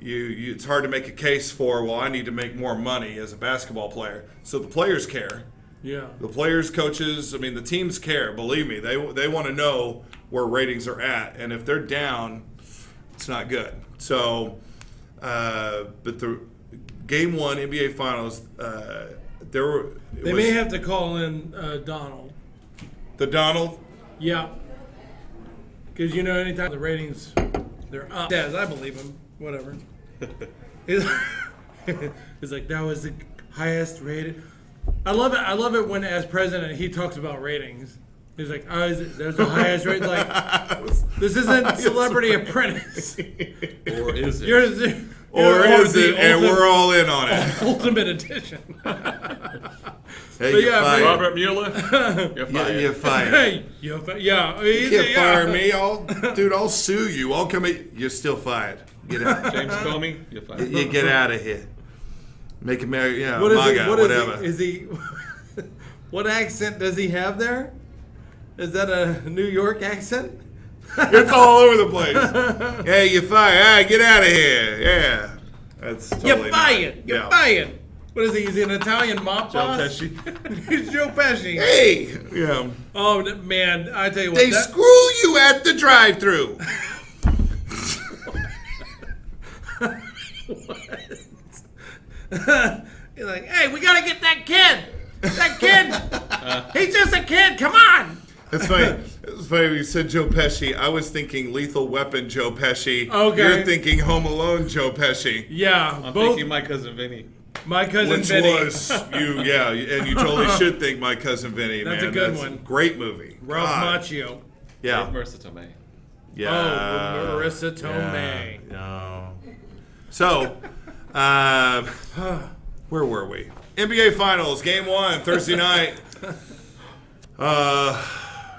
it's hard to make a case for, I need to make more money as a basketball player. So the players care. Yeah. The players, coaches, the teams care. Believe me, they want to know where ratings are at, and if they're down, it's not good. So, but the Game 1 NBA Finals, they may have to call in Donald. The Donald? Yeah. Because anytime the ratings they're up, I believe him. Whatever. It's like, that was the highest rated. I love it when, as president, he talks about ratings. He's like, there's the highest rated. Like, this isn't Celebrity Apprentice. Or is it? Or is it? And we're all in on it. Ultimate edition. Hey, you're fired. Robert Mueller, you're fired. You're fired. Hey, You can't fire me. I'll sue you. I'll come in. You're still fired. Get out. James Comey, you're fired. You get out of here. Make him, MAGA, whatever. Is he? What accent does he have there? Is that a New York accent? It's all over the place. Hey, you're fired. Get out of here. Yeah. That's totally You're fired. You're fired. What is he? He's an Italian mob boss? Joe Pesci. He's Joe Pesci. Hey. Yeah. Oh, man. I tell you what. They screw you at the drive-thru. You're like, hey, we got to get that kid. That kid. He's just a kid. Come on. It's funny. It's funny when you said Joe Pesci. I was thinking Lethal Weapon Joe Pesci. Okay. You're thinking Home Alone Joe Pesci. Yeah. I'm thinking My Cousin Vinny. My Cousin Which Vinny. was and you totally should think My Cousin Vinny. That's man. a good That's one. A great movie. Ralph God. Macchio. Yeah. Marissa Tomei. Yeah. Oh, Marissa Tomei. Yeah. No. So, where were we? NBA Finals, Game 1, Thursday night.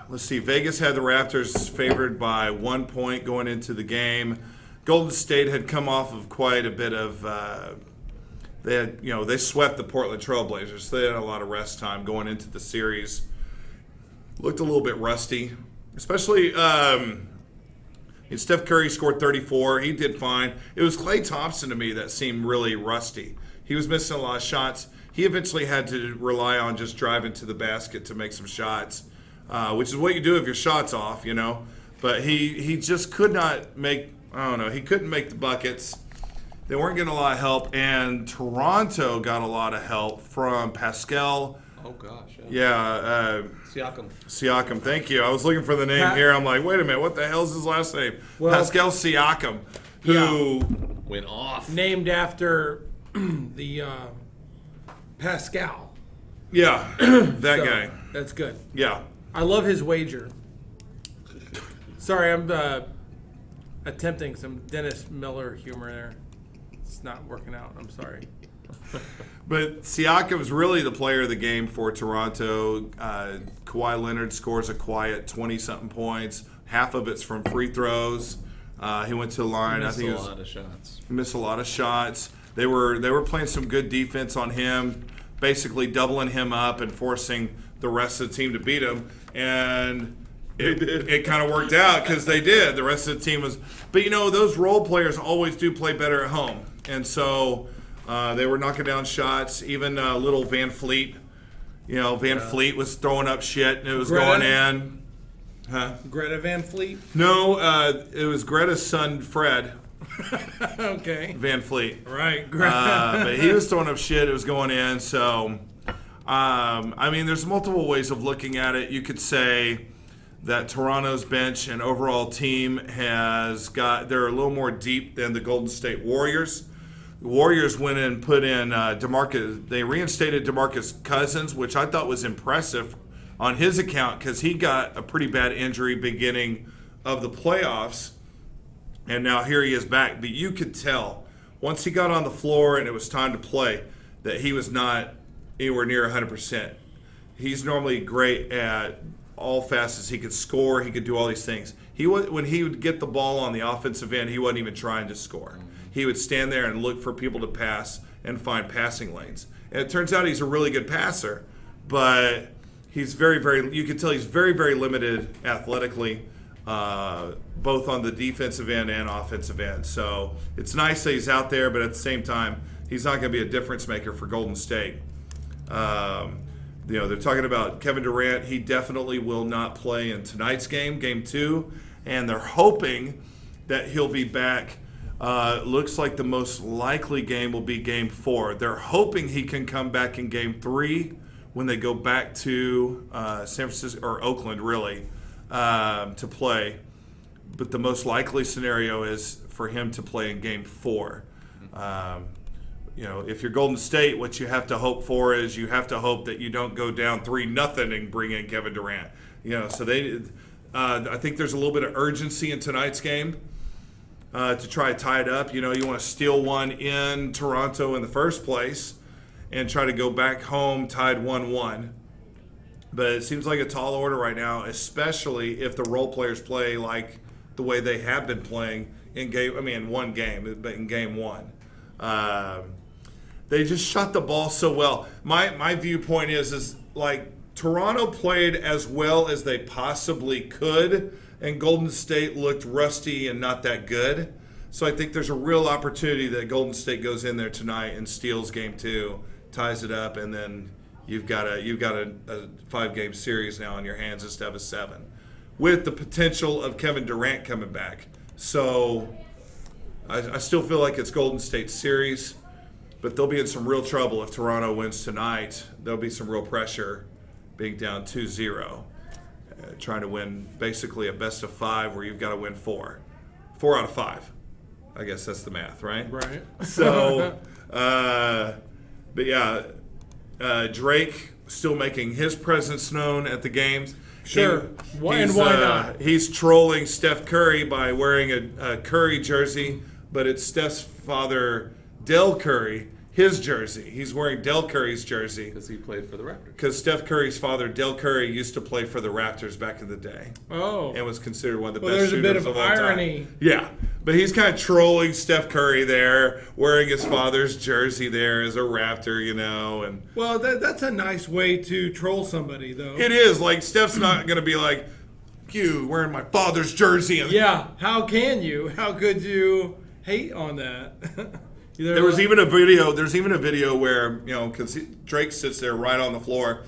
Let's see. Vegas had the Raptors favored by 1 point going into the game. Golden State had come off of quite a bit of. They swept the Portland Trailblazers. So they had a lot of rest time going into the series. Looked a little bit rusty, especially. Steph Curry scored 34. He did fine. It was Klay Thompson to me that seemed really rusty. He was missing a lot of shots. He eventually had to rely on just driving to the basket to make some shots, which is what you do if your shot's off, But he just could not make, he couldn't make the buckets. They weren't getting a lot of help, and Toronto got a lot of help from Pascal. Oh, gosh. Yeah. Siakam, thank you. I was looking for the name here. I'm like, wait a minute, what the hell's his last name? Pascal Siakam, who went off. Named after the Pascal. Yeah, that guy. That's good. Yeah. I love his wager. Sorry, I'm attempting some Dennis Miller humor there. It's not working out. I'm sorry. But Siakam's really the player of the game for Toronto. Kawhi Leonard scores a quiet 20-something points. Half of it's from free throws. He went to the line. Missed a lot of shots. Missed a lot of shots. They were playing some good defense on him, basically doubling him up and forcing the rest of the team to beat him. And it kind of worked out because they did. The rest of the team was. But, those role players always do play better at home. And so they were knocking down shots. Even little Van Fleet. Van Fleet was throwing up shit and it was going in. Huh? Greta Van Fleet? No, it was Greta's son, Fred. Okay. Van Fleet. Right. Greta. But he was throwing up shit. It was going in. So, there's multiple ways of looking at it. You could say that Toronto's bench and overall team they're a little more deep than the Golden State Warriors. The Warriors went in and put in they reinstated DeMarcus Cousins, which I thought was impressive on his account because he got a pretty bad injury beginning of the playoffs, and now here he is back. But you could tell once he got on the floor and it was time to play that he was not anywhere near 100%. He's normally great at all facets. He could score. He could do all these things. When he would get the ball on the offensive end, he wasn't even trying to score. He would stand there and look for people to pass and find passing lanes. And it turns out he's a really good passer, but he's very, very. You can tell he's very, very limited athletically, both on the defensive end and offensive end. So it's nice that he's out there, but at the same time, he's not going to be a difference maker for Golden State. They're talking about Kevin Durant. He definitely will not play in tonight's game, Game 2, and they're hoping that he'll be back. Looks like the most likely game will be Game 4. They're hoping he can come back in Game 3 when they go back to San Francisco or Oakland, really, to play. But the most likely scenario is for him to play in Game 4. If you're Golden State, what you have to hope for is you have to hope that you don't go down 3-0 and bring in Kevin Durant. So I think there's a little bit of urgency in tonight's game to try to tie it up. You want to steal one in Toronto in the first place and try to go back home tied 1-1. But it seems like a tall order right now, especially if the role players play like the way they have been playing in one game, but in Game 1. They just shot the ball so well. My viewpoint is like Toronto played as well as they possibly could, and Golden State looked rusty and not that good. So I think there's a real opportunity that Golden State goes in there tonight and steals Game 2, ties it up, and then you've got a 5-game series now on your hands instead of a 7, with the potential of Kevin Durant coming back. So I still feel like it's Golden State's series, but they'll be in some real trouble if Toronto wins tonight. There'll be some real pressure being down 2-0, trying to win basically a best of 5 where you've got to win 4 out of 5. I guess that's the math, right? Right. So, but yeah, Drake still making his presence known at the games. Sure. Why not? He's trolling Steph Curry by wearing a Curry jersey, but it's Steph's father, Del Curry, his jersey. He's wearing Del Curry's jersey. Because he played for the Raptors. Because Steph Curry's father, Del Curry, used to play for the Raptors back in the day. Oh. And was considered one of the best there's shooters a bit of all irony. time. Yeah. But he's kind of trolling Steph Curry there, wearing his father's jersey there as a Raptor, and Well, that's a nice way to troll somebody, though. it is. Like, Steph's not going to be like, you wearing my father's jersey. And Yeah, how can you? How could you hate on that? There's even a video where, because Drake sits there right on the floor.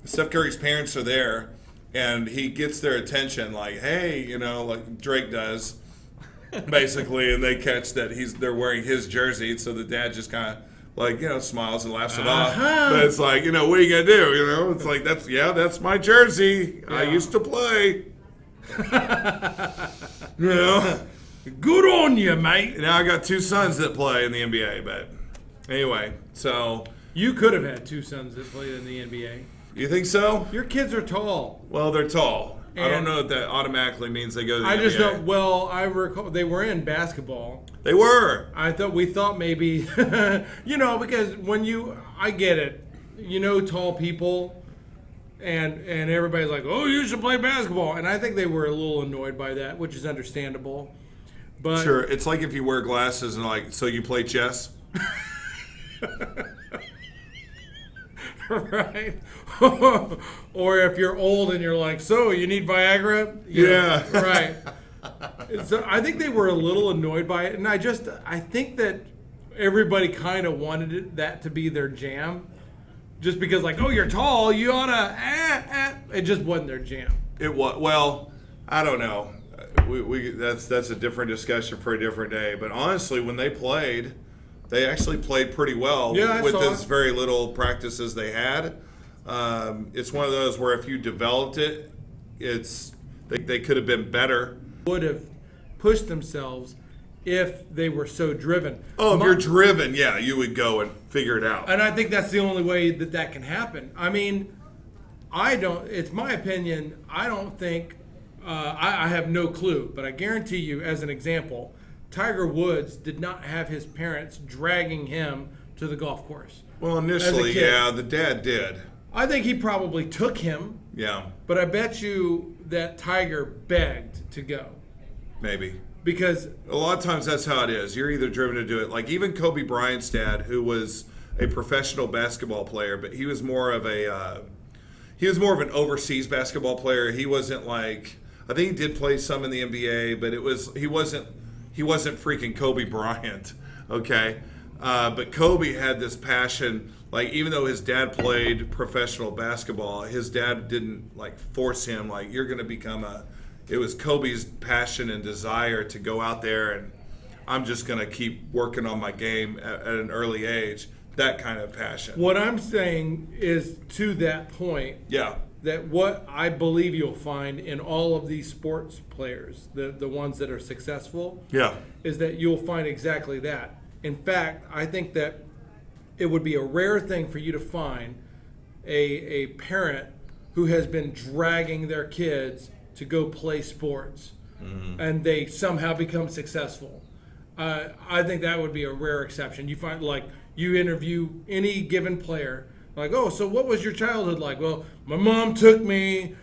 Steph Curry's parents are there, and he gets their attention, like, hey, like Drake does, basically, and they catch that they're wearing his jersey, so the dad just kind of, like, smiles and laughs it off. But it's like, what are you going to do, It's like, that's my jersey. Yeah. I used to play. Good on you, mate. Now I got 2 sons that play in the NBA, but anyway, so. You could have had 2 sons that played in the NBA. You think so? Your kids are tall. Well, they're tall. I don't know if that automatically means they go to the I just NBA. don't. Well, I recall they were in basketball. They were. We thought maybe, because I get it, tall people, and everybody's like, oh, you should play basketball, and I think they were a little annoyed by that, which is understandable. But Sure, it's like if you wear glasses and so you play chess. Right. Or if you're old and you're like, so you need Viagra? Yeah. Right. So I think they were a little annoyed by it, and I think that everybody kind of wanted that to be their jam, just because oh, you're tall, you oughta. It just wasn't their jam. It was well. I don't know. That's a different discussion for a different day. But honestly, when they played, they actually played pretty well with as very little practice as they had. It's one of those where if you developed it, they could have been better. Would have pushed themselves if they were so driven. Oh, if you're driven, yeah, you would go and figure it out. And I think that's the only way that can happen. I mean, it's my opinion, I don't think, I have no clue, but I guarantee you, as an example, Tiger Woods did not have his parents dragging him to the golf course. Well, initially, yeah, the dad did. I think he probably took him. Yeah. But I bet you that Tiger begged to go. Maybe. Because a lot of times that's how it is. You're either driven to do it. Like even Kobe Bryant's dad, who was a professional basketball player, but he was more of an overseas basketball player. He wasn't I think he did play some in the NBA, but he wasn't freaking Kobe Bryant. Okay. But Kobe had this passion, even though his dad played professional basketball, his dad didn't force him, you're going to become it was Kobe's passion and desire to go out there and I'm just going to keep working on my game at an early age. That kind of passion. What I'm saying is, to that point, yeah, that what I believe you'll find in all of these sports players, the ones that are successful, yeah, is that you'll find exactly that. In fact, I think that it would be a rare thing for you to find a parent who has been dragging their kids to go play sports, and they somehow become successful. I think that would be a rare exception. You find you interview any given player, oh, so what was your childhood like? Well, my mom took me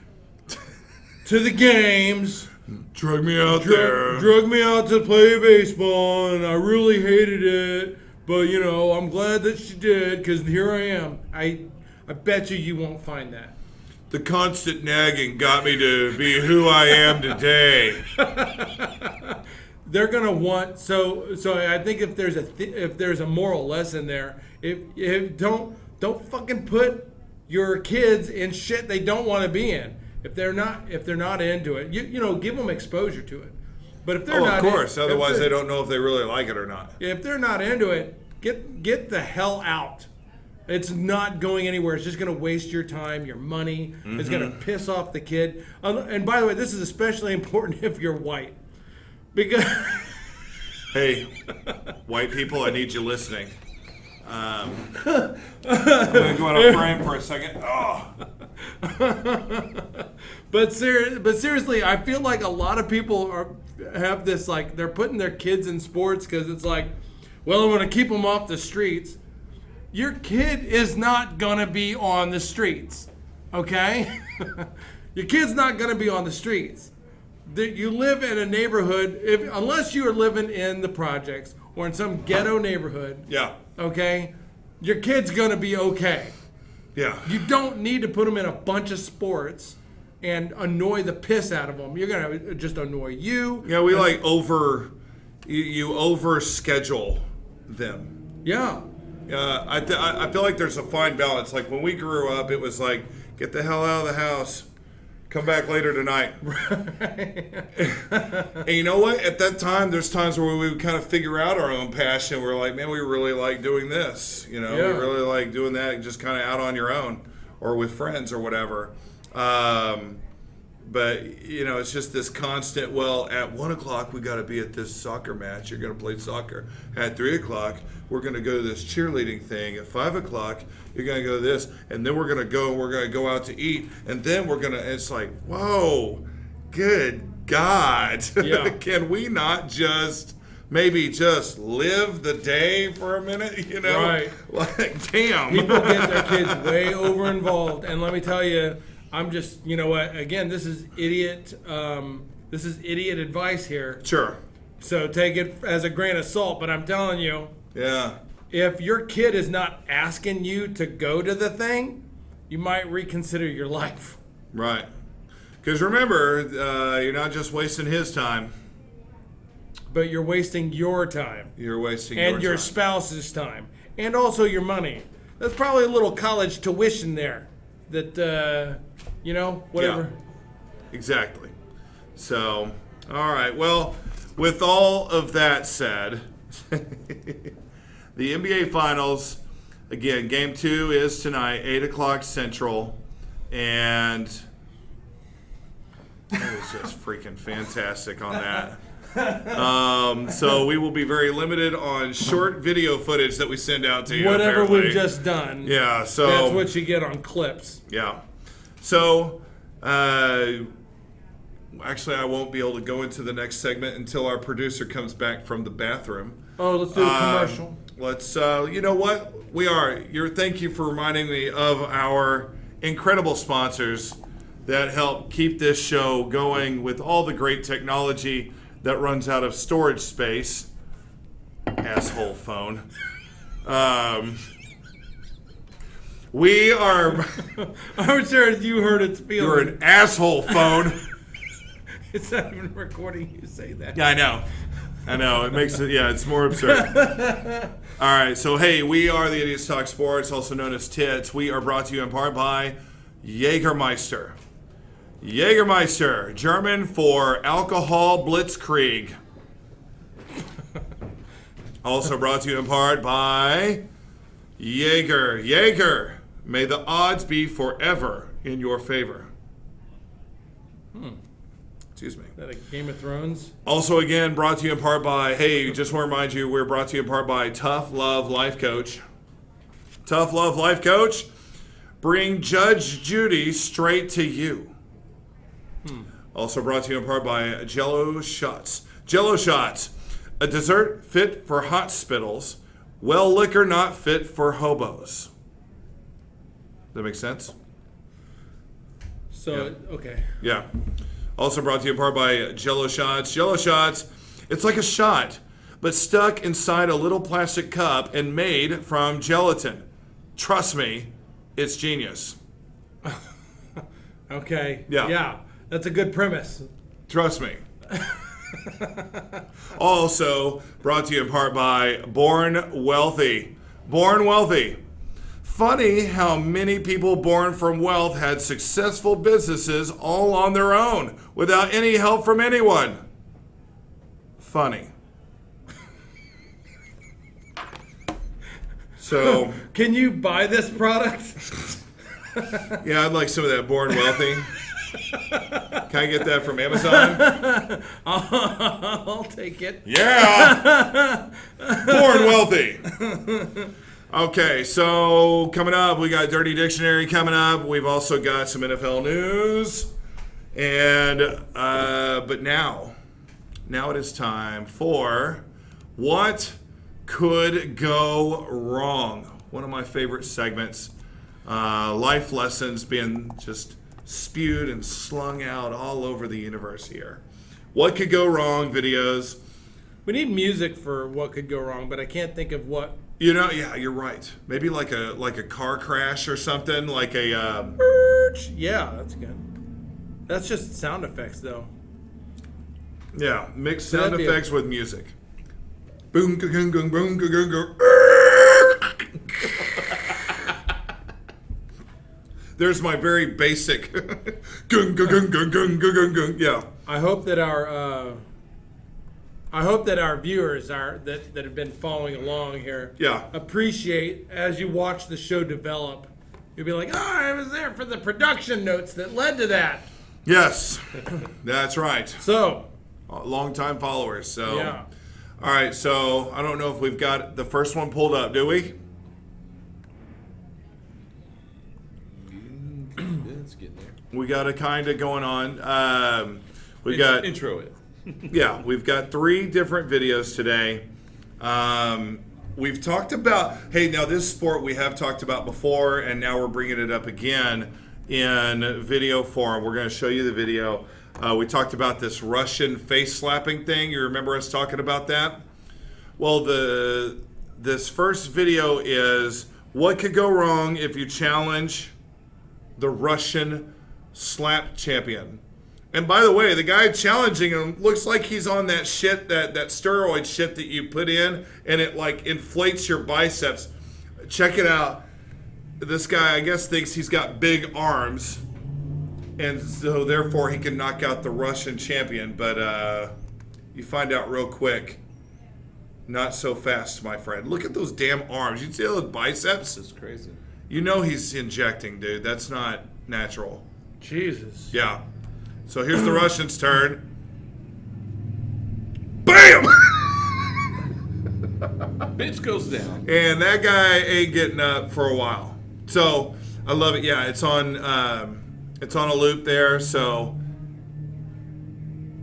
to the games. Drug me out there. Drug me out to play baseball, and I really hated it. But, I'm glad that she did, because here I am. I bet you won't find that. The constant nagging got me to be who I am today. They're gonna want so I think if there's a moral lesson there, if don't fucking put your kids in shit they don't want to be in. If they're not into it, give them exposure to it. But if they're not, of course, otherwise they don't know if they really like it or not. If they're not into it, get the hell out. It's not going anywhere. It's just going to waste your time, your money. Mm-hmm. It's going to piss off the kid. And by the way, this is especially important if you're white. Because hey, white people, I need you listening. I'm going to go out of frame for a second. Oh. But seriously, I feel like a lot of people have this, they're putting their kids in sports because it's well, I'm going to keep them off the streets. Your kid is not going to be on the streets, okay? Your kid's not going to be on the streets. You live in a neighborhood, unless you are living in the projects or in some ghetto neighborhood, yeah, okay, your kid's going to be okay. Yeah. You don't need to put them in a bunch of sports and annoy the piss out of them. You're going to just annoy you. Yeah, we you over schedule them. Yeah. I feel like there's a fine balance. Like when we grew up, it was get the hell out of the house, come back later tonight. And you know what? At that time, there's times where we would kind of figure out our own passion. We're like, man, we really like doing this. We really like doing that, just kind of out on your own or with friends or whatever. But, you know, it's just this constant, well, at 1 o'clock, we got to be at this soccer match. You're going to play soccer. At 3 o'clock, we're going to go to this cheerleading thing. At 5 o'clock, you're going to go to this. And then we're going to go out to eat. And then we're going to, it's like, whoa, good God. Yeah. Can we not just maybe just live the day for a minute, you know? Right. Like, damn. People get their kids way over involved, and let me tell you, I'm just, you know what? Again, this is idiot advice here. Sure. So take it as a grain of salt. But I'm telling you, Yeah. if your kid is not asking you to go to the thing, you might reconsider your life. Right. Because remember, you're not just wasting his time. But you're wasting your time. You're wasting And your time. spouse's time. And also your money. That's probably a little college tuition there. That, you know, whatever. Yeah, exactly. So, all right. Well, with all of that said, the NBA Finals, again, Game 2 is tonight, 8 o'clock Central. And it was just freaking fantastic on that. So we will be very limited on short video footage that we send out to you. Whatever apparently. we've just done. Yeah, so That's what you get on clips. yeah. So actually, I won't be able to go into the next segment until our producer comes back from the bathroom. Oh, let's do a commercial. Let's. You know what? Thank you for reminding me of our incredible sponsors that help keep this show going with all the great technology that runs out of storage space. Asshole phone. We are. I'm sure you heard its feeling. You're an asshole phone. It's not even recording you say that. Yeah, I know. It makes it. Yeah, it's more absurd. All right. So hey, we are the Idiots Talk Sports, also known as Tits. We are brought to you in part by Jägermeister. Jägermeister, German for alcohol blitzkrieg. Also brought to you in part by Jaeger. Jaeger, may the odds be forever in your favor. Excuse me. Is that a Game of Thrones? Also, again, brought to you in part by, just want to remind you, we're brought to you in part by Tough Love Life Coach. Tough Love Life Coach, bring Judge Judy straight to you. Also brought to you in part by Jello Shots. Jello Shots, a dessert fit for hospitals, well liquor not fit for hobos. Does that make sense? So, okay. Yeah. Also brought to you in part by Jello Shots. Jello Shots, it's like a shot, but stuck inside a little plastic cup and made from gelatin. Trust me, it's genius. Okay. Yeah. Yeah. That's a good premise. Trust me. Also brought to you in part by Born Wealthy. Born Wealthy. Funny how many people born from wealth had successful businesses all on their own without any help from anyone. Funny. So, Can you buy this product? yeah, I'd like some of that Born Wealthy. Can I get that from Amazon? I'll take it. Yeah! Born Wealthy. Okay, so coming up, we got Dirty Dictionary coming up. We've also got some NFL news. And, but now it is time for What Could Go Wrong? One of my favorite segments. Life lessons being just spewed and slung out all over the universe here. What could go wrong videos. We need music for what could go wrong, but I can't think of what. You know, yeah, you're right. Maybe like a car crash or something, like a Yeah, that's good. That's just sound effects, though. yeah, mix That'd sound be effects with music. Boom, boom, boom, boom, boom. There's my very basic gung gung gung gung gung gung gung. Yeah. I hope that our viewers that have been following along here Yeah. appreciate as you watch the show develop. You'll be like, oh, I was there for the production notes that led to that. Yes, that's right. So, Long-time followers. So, yeah. All right. So I don't know if we've got the first one pulled up. Do we? It's getting there. We got a kind of going on. We got Intro it. Yeah, we've got 3 different videos today. We've talked about, hey, now this sport we have talked about before, and now we're bringing it up again in video form. We're going to show you the video. We talked about this Russian face slapping thing. You remember us talking about that? Well, this first video is what could go wrong if you challenge the Russian slap champion. And by the way, the guy challenging him looks like he's on that shit, that steroid shit that you put in, and it like inflates your biceps. Check it out. This guy, I guess, thinks he's got big arms, and so therefore he can knock out the Russian champion. But you find out real quick, not so fast, my friend. Look at those damn arms. You see those biceps? This is crazy. You know he's injecting, dude. That's not natural. Jesus. Yeah. So here's the Russian's turn. Bam! Bitch goes down. And that guy ain't getting up for a while. So I love it. Yeah, it's on a loop there. So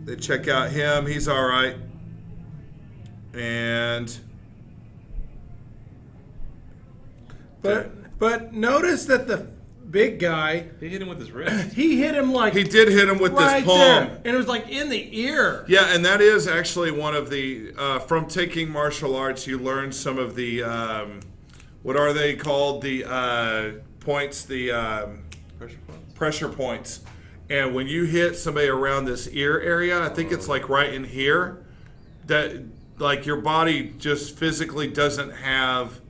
they check out him. He's all right. And but notice that the big guy, He hit him with his wrist. he hit him like he did hit him with right this palm. there, and it was like in the ear. Yeah, and that is actually one of the from taking martial arts. You learn some of the what are they called? The points, the Pressure points. pressure points. And when you hit somebody around this ear area, I think it's like right in here, that like your body just physically doesn't have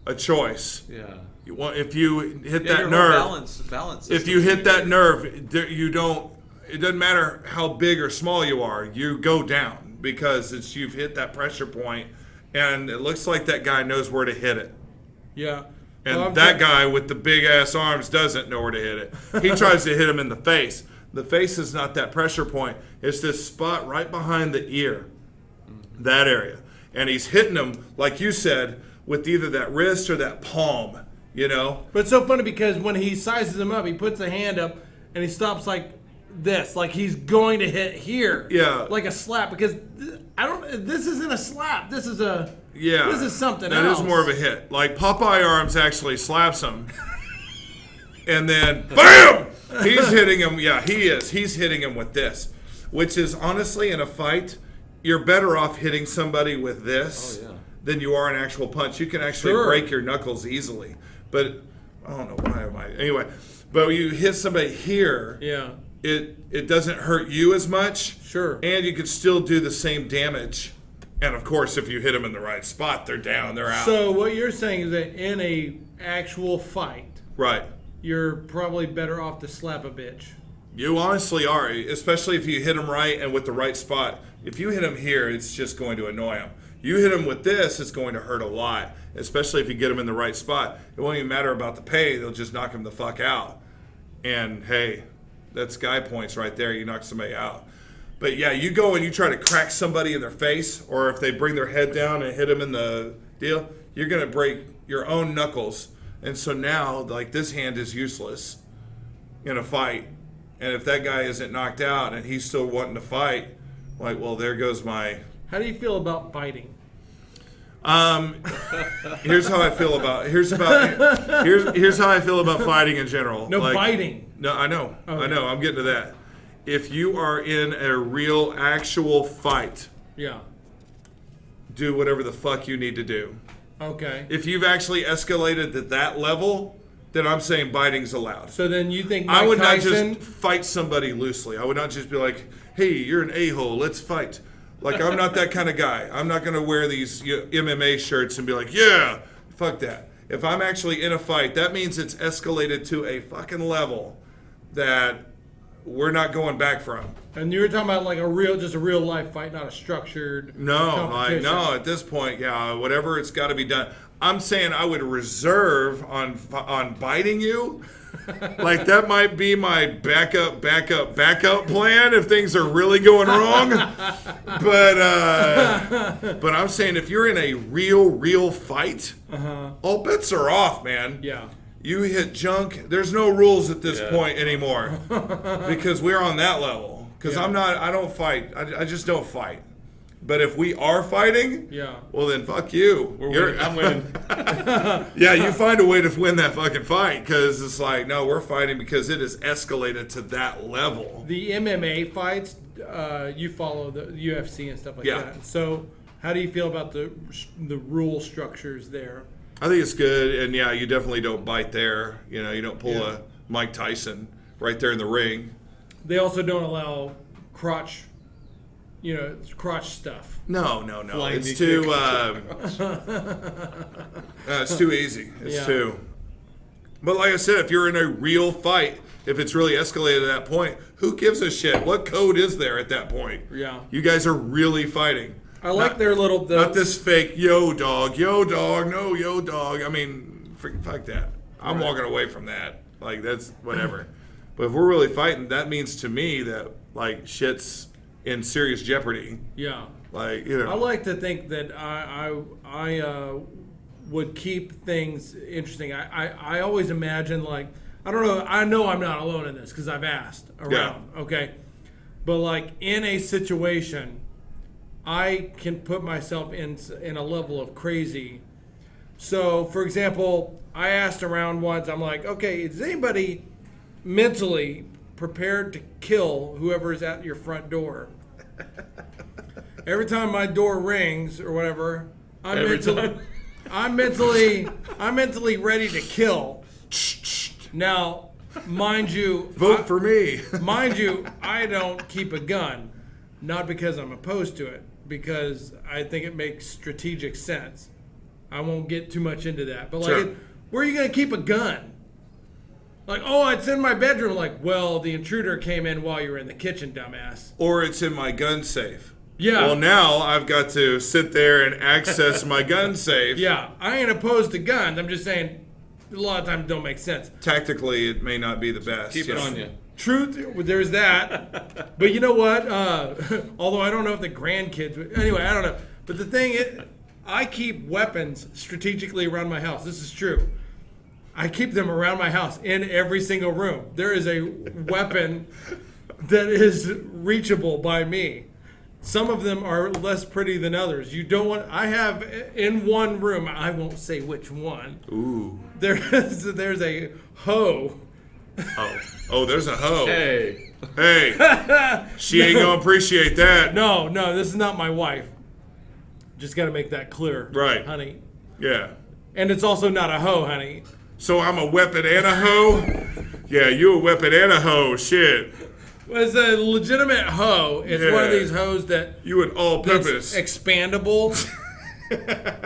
a choice. Yeah. If you hit Yeah, that your nerve, whole balance if you hit that nerve, you don't. It doesn't matter how big or small you are, you go down because you've hit that pressure point, and it looks like that guy knows where to hit it. Yeah. And Well, I'm that try- guy with the big ass arms doesn't know where to hit it. He tries to hit him in the face. The face is not that pressure point. It's this spot right behind the ear, that area. And he's hitting him, like you said, with either that wrist or that palm, you know? But it's so funny because when he sizes him up, he puts a hand up and he stops like this, like he's going to hit here. Yeah. Like a slap, because this isn't a slap. This is a, Yeah. this is something That else. is more of a hit. Like Popeye Arms actually slaps him. And then, BAM! He's hitting him. Yeah, he is. He's hitting him with this. Which is, honestly, in a fight, you're better off hitting somebody with this than you are an actual punch. You can actually break your knuckles easily. But, I don't know why am I... Anyway, but when you hit somebody here, Yeah. it doesn't hurt you as much. Sure. And you can still do the same damage. And, of course, if you hit them in the right spot, they're down, they're out. So what you're saying is that in a actual fight, Right. you're probably better off to slap a bitch. You honestly are, especially if you hit them right and with the right spot. If you hit them here, it's just going to annoy them. You hit them with this, it's going to hurt a lot, especially if you get them in the right spot. It won't even matter about the pay. They'll just knock them the fuck out. And, hey, that's guy points right there. You knock somebody out. But, yeah, you go and you try to crack somebody in their face, or if they bring their head down and hit them in the deal, you're going to break your own knuckles. And so now, like, this hand is useless in a fight. And if that guy isn't knocked out and he's still wanting to fight, like, well, there goes my... How do you feel about biting? Here's how I feel about here's how I feel about fighting in general. No Like, biting. No, I know. Okay. I know. I'm getting to that. If you are in a real, actual fight, Yeah. do whatever the fuck you need to do. Okay. If you've actually escalated to that level, then I'm saying biting's allowed. So then you think I Mike would Tyson? not just fight somebody loosely. I would not just be like, hey, you're an a-hole, let's fight. Like, I'm not that kind of guy. I'm not going to wear these MMA shirts and be like, yeah, fuck that. If I'm actually in a fight, that means it's escalated to a fucking level that we're not going back from. And you were talking about like just a real life fight, not a structured No, competition. no, at this point, yeah, whatever it's got to be done. I'm saying I would reserve on biting you. Like that might be my backup plan if things are really going wrong. But I'm saying if you're in a real fight, all bets are off, man. Yeah. You hit junk. There's no rules at this point anymore because we're on that level. Because I don't fight. I just don't fight. But if we are fighting, well then fuck you. I'm winning. Yeah, you find a way to win that fucking fight because it's like, no, we're fighting because it has escalated to that level. The MMA fights, you follow the UFC and stuff like that. So how do you feel about the rule structures there? I think it's good, and yeah, you definitely don't bite there. You know, you don't pull a Mike Tyson right there in the ring. They also don't allow crotch stuff. No. Flying It's too. It's too easy. It's too. But like I said, if you're in a real fight, if it's really escalated to that point, who gives a shit? What code is there at that point? Yeah. You guys are really fighting. I like their little. Not this fake yo dog, no yo dog. I mean, fuck that. I'm walking away from that. Like that's whatever. But if we're really fighting, that means to me that like shit's in serious jeopardy. Yeah. Like, you know. I like to think that I would keep things interesting. I always imagine, like, I don't know. I know I'm not alone in this because I've asked around. Yeah. Okay. But like in a situation, I can put myself in a level of crazy. So, for example, I asked around once. I'm like, okay, is anybody mentally prepared to kill whoever is at your front door? Every time my door rings or whatever, I'm mentally ready to kill. Now, mind you, vote for me. Mind you, I don't keep a gun, not because I'm opposed to it, because I think it makes strategic sense. I won't get too much into that, but like, where are you gonna keep a gun? Like, oh, it's in my bedroom. Like, well, the intruder came in while you were in the kitchen, dumbass. Or it's in my gun safe. Yeah. Well, now I've got to sit there and access my gun safe. Yeah, I ain't opposed to guns. I'm just saying, a lot of times don't make sense. Tactically, it may not be the best. Keep it on you. Truth, there's that. But you know what? Although I don't know if the grandkids... Anyway, I don't know. But the thing is, I keep weapons strategically around my house. This is true. I keep them around my house in every single room. There is a weapon that is reachable by me. Some of them are less pretty than others. You don't want... I have in one room, I won't say which one. Ooh. There's a hoe. Oh, there's a hoe. Hey. She ain't gonna appreciate that. No, this is not my wife. Just gotta make that clear. Right. Honey. Yeah. And it's also not a hoe, honey. So I'm a weapon and a hoe? Yeah, you a weapon and a hoe. Shit. Well, it's a legitimate hoe. It's one of these hoes that... You an all-purpose. Expandable.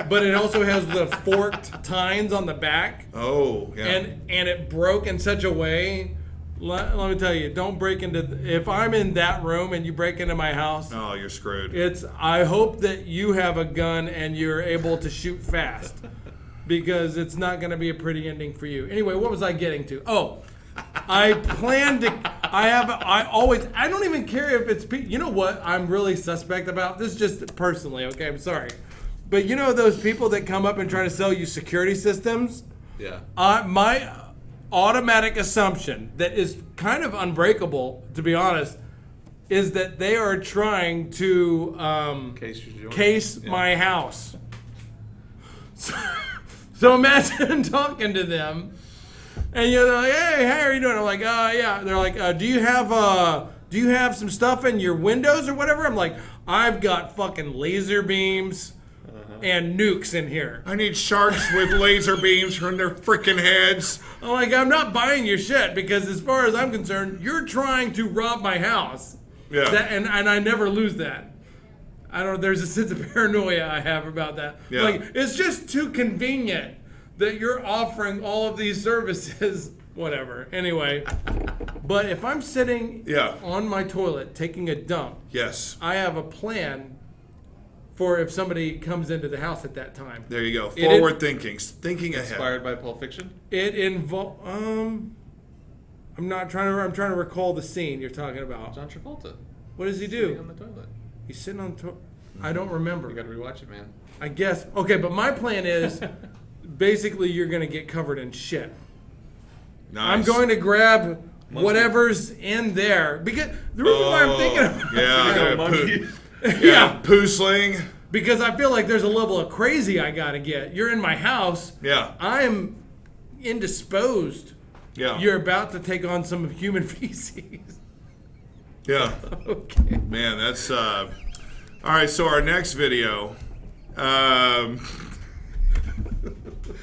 But it also has the forked tines on the back. Oh, yeah. And it broke in such a way... Let me tell you, don't break into... If I'm in that room and you break into my house... Oh, you're screwed. I hope that you have a gun and you're able to shoot fast. Because it's not going to be a pretty ending for you. Anyway, what was I getting to? Oh, I plan to... I don't even care if it's... You know what I'm really suspect about? This is just personally, okay? I'm sorry. But you know those people that come up and try to sell you security systems? Yeah. My automatic assumption that is kind of unbreakable, to be honest, is that they are trying to case my house. So imagine talking to them, and you're like, "Hey, how are you doing?" I'm like, yeah." They're like, "Do you have some stuff in your windows or whatever?" I'm like, "I've got fucking laser beams and nukes in here. I need sharks with laser beams from their freaking heads." I'm like, "I'm not buying your shit because, as far as I'm concerned, you're trying to rob my house." Yeah. And I never lose that. I don't know, there's a sense of paranoia I have about that. Yeah. Like, it's just too convenient that you're offering all of these services. Whatever. Anyway, but if I'm sitting on my toilet taking a dump, yes, I have a plan for if somebody comes into the house at that time. There you go. It- Forward thinking ahead. Inspired by Pulp Fiction? It involves. I'm trying to recall the scene you're talking about. John Travolta. What does he Sitting on do? the toilet. He's sitting on. I don't remember. You gotta rewatch it, man. I guess. Okay, but my plan is basically you're going to get covered in shit. Nice. I'm going to grab whatever's in there because the reason why I'm thinking about Yeah, monkey. yeah, poo sling. because I feel like there's a level of crazy I got to get. You're in my house. Yeah, I'm indisposed. yeah, You're about to take on some human feces. yeah. Okay. Man, that's all right. So our next video.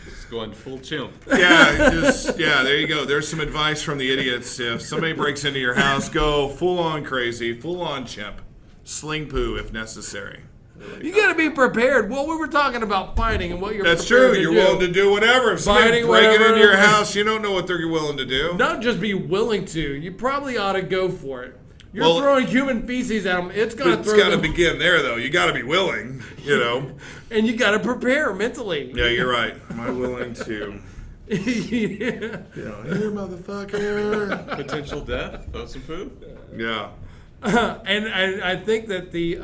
Just going full chimp. Yeah, there you go. There's some advice from the idiots. If somebody breaks into your house, go full on crazy, full on chimp, sling poo if necessary. You got to be prepared. Well, we were talking about fighting and what you're That's prepared true. to You're do. willing to do whatever. If somebody's Fighting, breaking whatever. into your house, you don't know what they're willing to do. Not just be willing to. You probably ought to go for it. You're Well, throwing human feces at them. It's going to It's throw got to them. begin there, though. You got to be willing, you know. And you got to prepare mentally. Yeah, you're right. Am I willing to? Yeah. You know, here, motherfucker. Potential death? Throw some poo? Yeah. And I think that the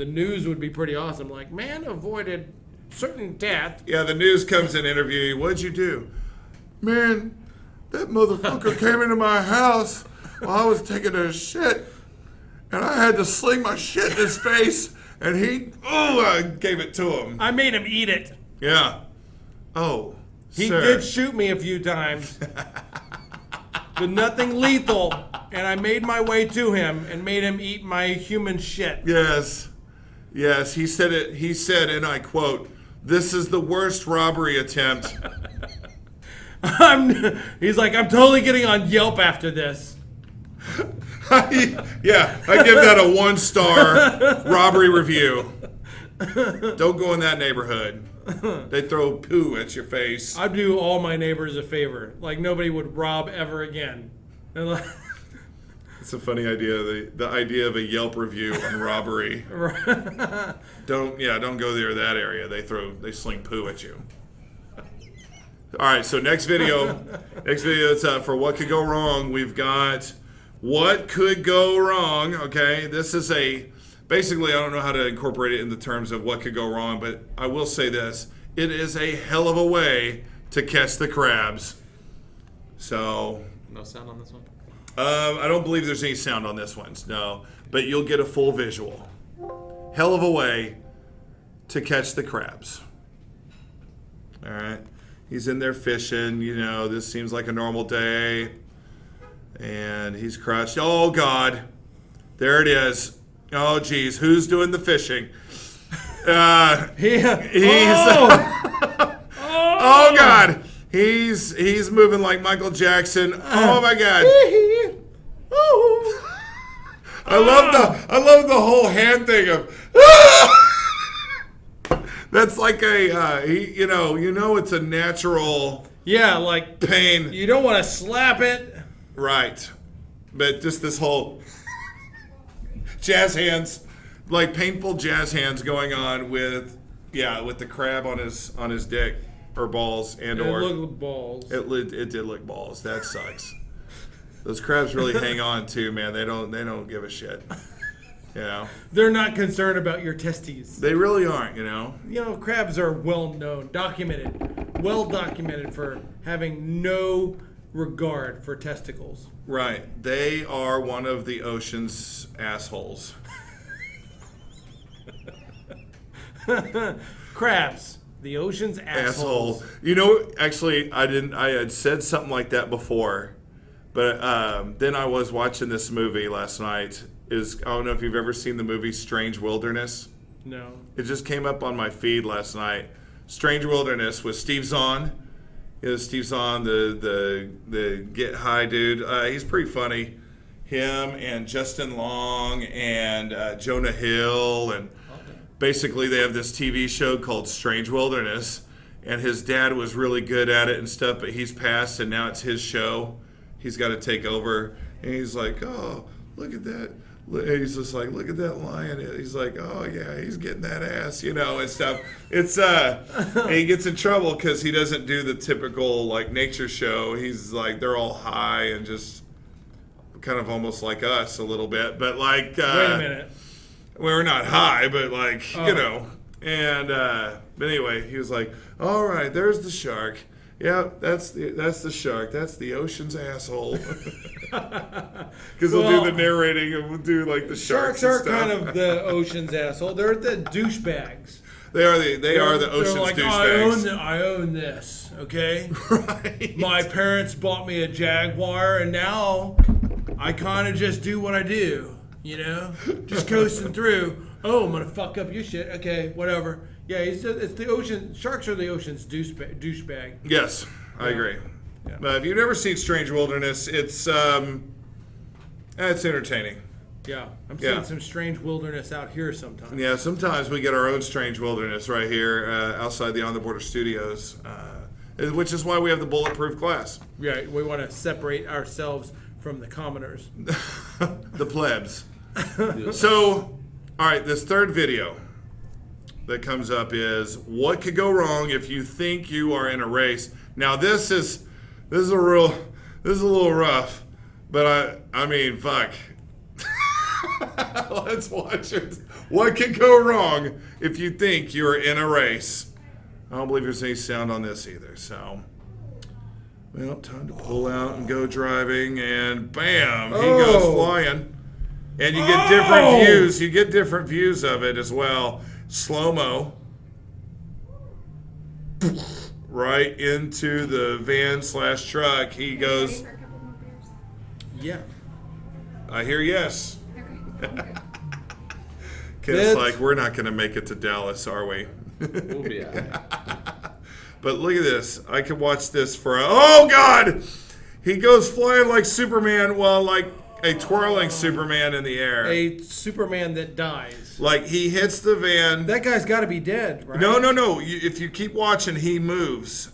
news would be pretty awesome. Like, man avoided certain death. Yeah, the news comes and interview you. What'd you do? Man, that motherfucker came into my house while I was taking a shit, and I had to sling my shit in his face, and I gave it to him. I made him eat it. Yeah. Oh, He sir. did shoot me a few times, but nothing lethal. And I made my way to him and made him eat my human shit. Yes. Yes, he said it. He said, and I quote, "This is the worst robbery attempt." He's like, I'm totally getting on Yelp after this. Yeah, I give that a 1-star robbery review. Don't go in that neighborhood. They throw poo at your face. I'd do all my neighbors a favor. Like nobody would rob ever again. And like, It's a funny idea. The idea of a Yelp review on robbery. Don't go there that area. They sling poo at you. All right, so next video it's for what could go wrong. We've got what could go wrong. Okay, this is basically, I don't know how to incorporate it in the terms of what could go wrong, but I will say this: it is a hell of a way to catch the crabs. So No sound on this one? I don't believe there's any sound on this one, no, but you'll get a full visual. Hell of a way to catch the crabs. All right. He's in there fishing, this seems like a normal day. And he's crushed. Oh, God. There it is. Oh, geez. Who's doing the fishing? He's... Oh, God. He's moving like Michael Jackson. Oh, my God. I love the whole hand thing of... That's like it's a natural yeah, like pain. you don't want to slap it. Right. But just this whole jazz hands, like painful jazz hands going on with the crab on his dick or balls It looked balls. it did look balls. That sucks. Those crabs really hang on too, man. They don't give a shit. They're not concerned about your testes. They really aren't, Crabs are well documented for having no regard for testicles. Right. They are one of the ocean's assholes. Crabs, the ocean's assholes. Asshole. Actually, I had said something like that before, but then I was watching this movie last night. I don't know if you've ever seen the movie Strange Wilderness. No. It just came up on my feed last night. Strange Wilderness with Steve Zahn. Steve Zahn, the Get High dude. He's pretty funny. Him and Justin Long and Jonah Hill, and basically they have this TV show called Strange Wilderness. And his dad was really good at it and stuff, but he's passed, and now it's his show. He's got to take over, and he's like, "Oh, look at that! he's just like, look at that lion. He's like, oh yeah, he's getting that ass, and stuff. It's and he gets in trouble because he doesn't do the typical like nature show. He's like, they're all high and just kind of almost like us a little bit, but like, wait a minute. We're not high, but like, and but anyway, he was like, all right, there's the shark. Yeah, that's the shark. That's the ocean's asshole. Because they'll do the narrating and we'll do like the sharks. Sharks are kind of the ocean's asshole. They're the douchebags. They are the ocean's like, douchebags. I own this. Okay. Right. My parents bought me a Jaguar, and now I kind of just do what I do. Just coasting through. Oh, I'm gonna fuck up your shit. Okay, whatever. Yeah, it's the ocean. Sharks are the ocean's douchebag. Yes, I agree. Yeah. But if you've never seen Strange Wilderness, it's entertaining. Yeah, I'm seeing some strange wilderness out here sometimes. Yeah, sometimes we get our own strange wilderness right here outside the On the Border Studios, which is why we have the bulletproof glass. Yeah, we want to separate ourselves from the commoners. The plebs. So, all right, this third video that comes up is what could go wrong if you think you are in a race. Now this is a little rough, but I mean fuck. Let's watch it. What could go wrong if you think you're in a race? I don't believe there's any sound on this either. So, well, time to pull out and go driving, and bam, he goes flying. And you get different views. You get different views of it as well. Slow-mo. Right into the van/truck. He goes. Yeah. I hear yes. It's like, we're not going to make it to Dallas, are we? We'll be out. But look at this. I could watch this for oh, God! He goes flying like Superman while like a twirling Superman in the air. A Superman that dies. Like, he hits the van. That guy's got to be dead, right? No. If you keep watching, he moves.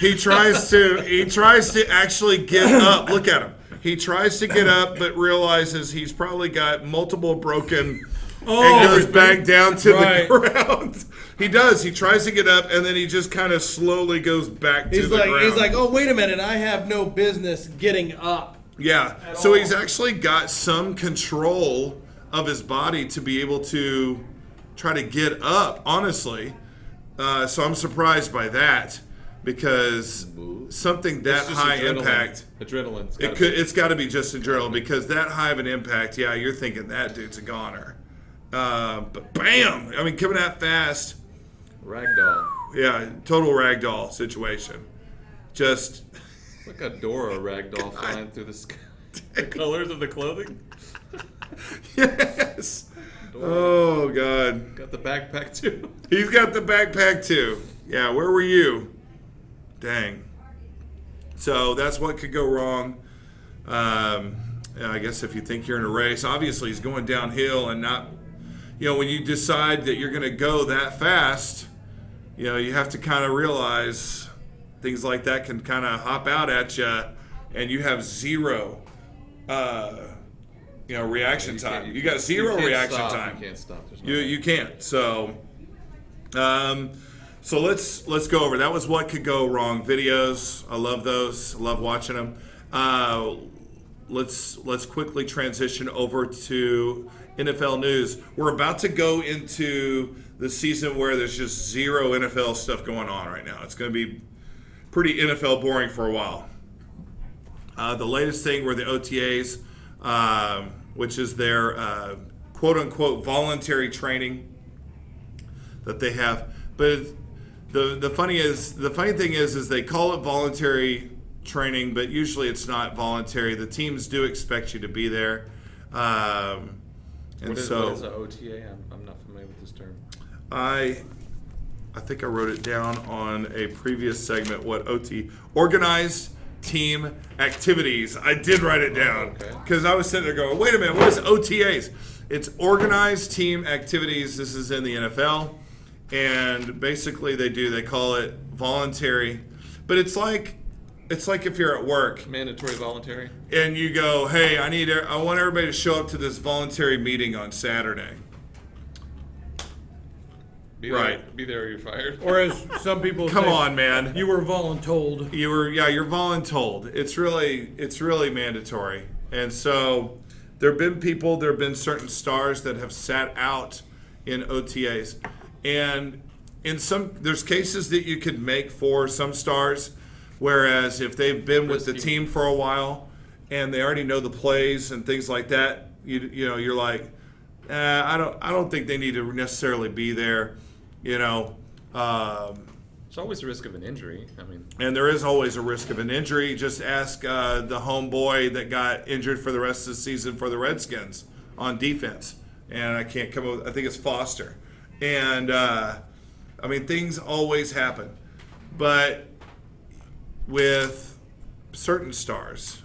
He tries to actually get up. Look at him. He tries to get up, but realizes he's probably got multiple broken and goes back down to the ground. He does. He tries to get up, and then he just kind of slowly goes back to the ground. He's like, oh, wait a minute. I have no business getting up. Yeah. So he's actually got some control of his body to be able to try to get up, honestly. So I'm surprised by that. Because something that high impact, adrenaline. It's got to be just adrenaline because that high of an impact. Yeah, you're thinking that dude's a goner. But bam! I mean, coming out fast. Ragdoll. Yeah, total ragdoll situation. Just it's like a Dora ragdoll flying through the sky. The colors of the clothing. Yes. Dora. Oh God. Got the backpack too. He's got the backpack too. Yeah. Where were you? Dang. So that's what could go wrong. I guess if you think you're in a race, obviously he's going downhill and not, when you decide that you're going to go that fast, you have to kind of realize things like that can kind of hop out at you and you have zero, reaction time. You got zero reaction time. You can't stop. You can't. So, So let's go over. That was what could go wrong videos. I love those. I love watching them. Let's quickly transition over to NFL news. We're about to go into the season where there's just zero NFL stuff going on right now. It's going to be pretty NFL boring for a while. The latest thing were the OTAs, which is their quote-unquote voluntary training that they have. But the funny thing is they call it voluntary training, but usually it's not voluntary. The teams do expect you to be there. What is an OTA? I'm not familiar with this term. I think I wrote it down on a previous segment. What organized team activities. I did write it down because I was sitting there going, wait a minute, what is OTAs? It's organized team activities. This is in the NFL. And basically they call it voluntary, but it's like it's like if you're at work Mandatory voluntary. and you go, hey, I want everybody to show up to this voluntary meeting on Saturday. Be there or you're fired. Or as some people Come say, on, man. you were voluntold. You're voluntold. It's really mandatory. And so there have been certain stars that have sat out in OTAs. And there's cases that you could make for some stars, whereas if they've been with the team for a while and they already know the plays and things like that, you know, you're like, I don't think they need to necessarily be there. You know, There's always a risk of an injury. I mean, and there is always a risk of an injury. Just ask the homeboy that got injured for the rest of the season for the Redskins on defense. And I can't come up with, I think it's Foster. And, I mean, things always happen. But with certain stars,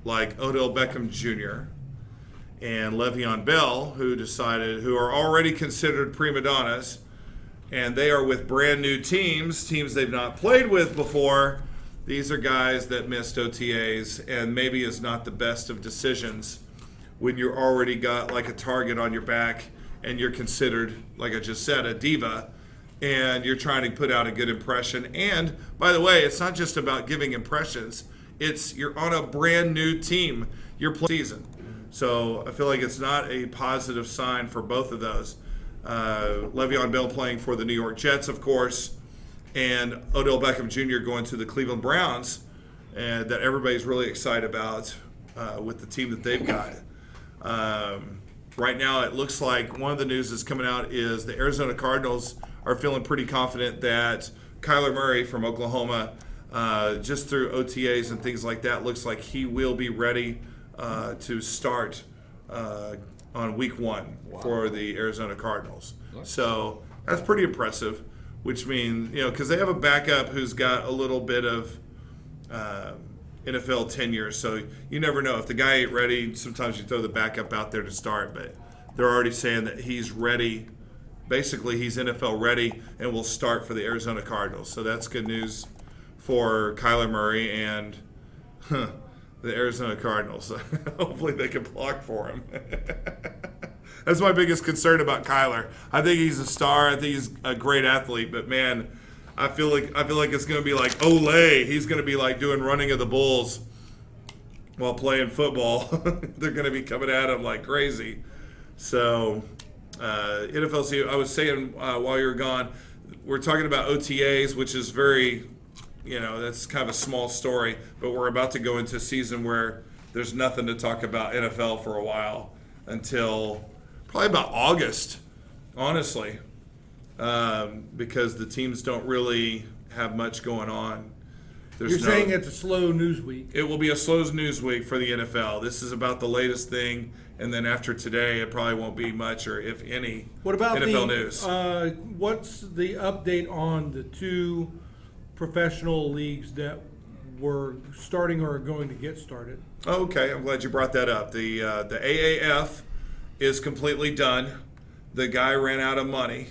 like Odell Beckham Jr., and Le'Veon Bell, who are already considered prima donnas, and they are with brand new teams they've not played with before. These are guys that missed OTAs, and maybe is not the best of decisions when you're already got like a target on your back, and you're considered, like I just said, a diva, and you're trying to put out a good impression. And by the way, it's not just about giving impressions. You're on a brand new team. You're playing season. So I feel like it's not a positive sign for both of those. Le'Veon Bell playing for the New York Jets, of course, and Odell Beckham Jr. going to the Cleveland Browns, and that everybody's really excited about with the team that they've got. Right now, it looks like one of the news that's coming out is the Arizona Cardinals are feeling pretty confident that Kyler Murray from Oklahoma, just through OTAs and things like that, looks like he will be ready to start on week 1 for the Arizona Cardinals. So that's pretty impressive, which means, you know, because they have a backup who's got a little bit of NFL tenure. So you never know. If the guy ain't ready, sometimes you throw the backup out there to start. But they're already saying that he's ready. Basically, he's NFL ready and will start for the Arizona Cardinals. So that's good news for Kyler Murray and the Arizona Cardinals. Hopefully they can block for him. That's my biggest concern about Kyler. I think he's a star. I think he's a great athlete. But, man, I feel like it's going to be like Olay. He's going to be like doing running of the bulls while playing football. They're going to be coming at him like crazy. So, NFL, I was saying while you were gone, we're talking about OTAs, which is very, you know, that's kind of a small story, but we're about to go into a season where there's nothing to talk about NFL for a while until probably about August, honestly, because the teams don't really have much going on. You're saying it's a slow news week. It will be a slow news week for the NFL. This is about the latest thing, and then after today, it probably won't be much or if any what about NFL news. What's the update on the 2 professional leagues that were starting or are going to get started? Okay, I'm glad you brought that up. The AAF is completely done. The guy ran out of money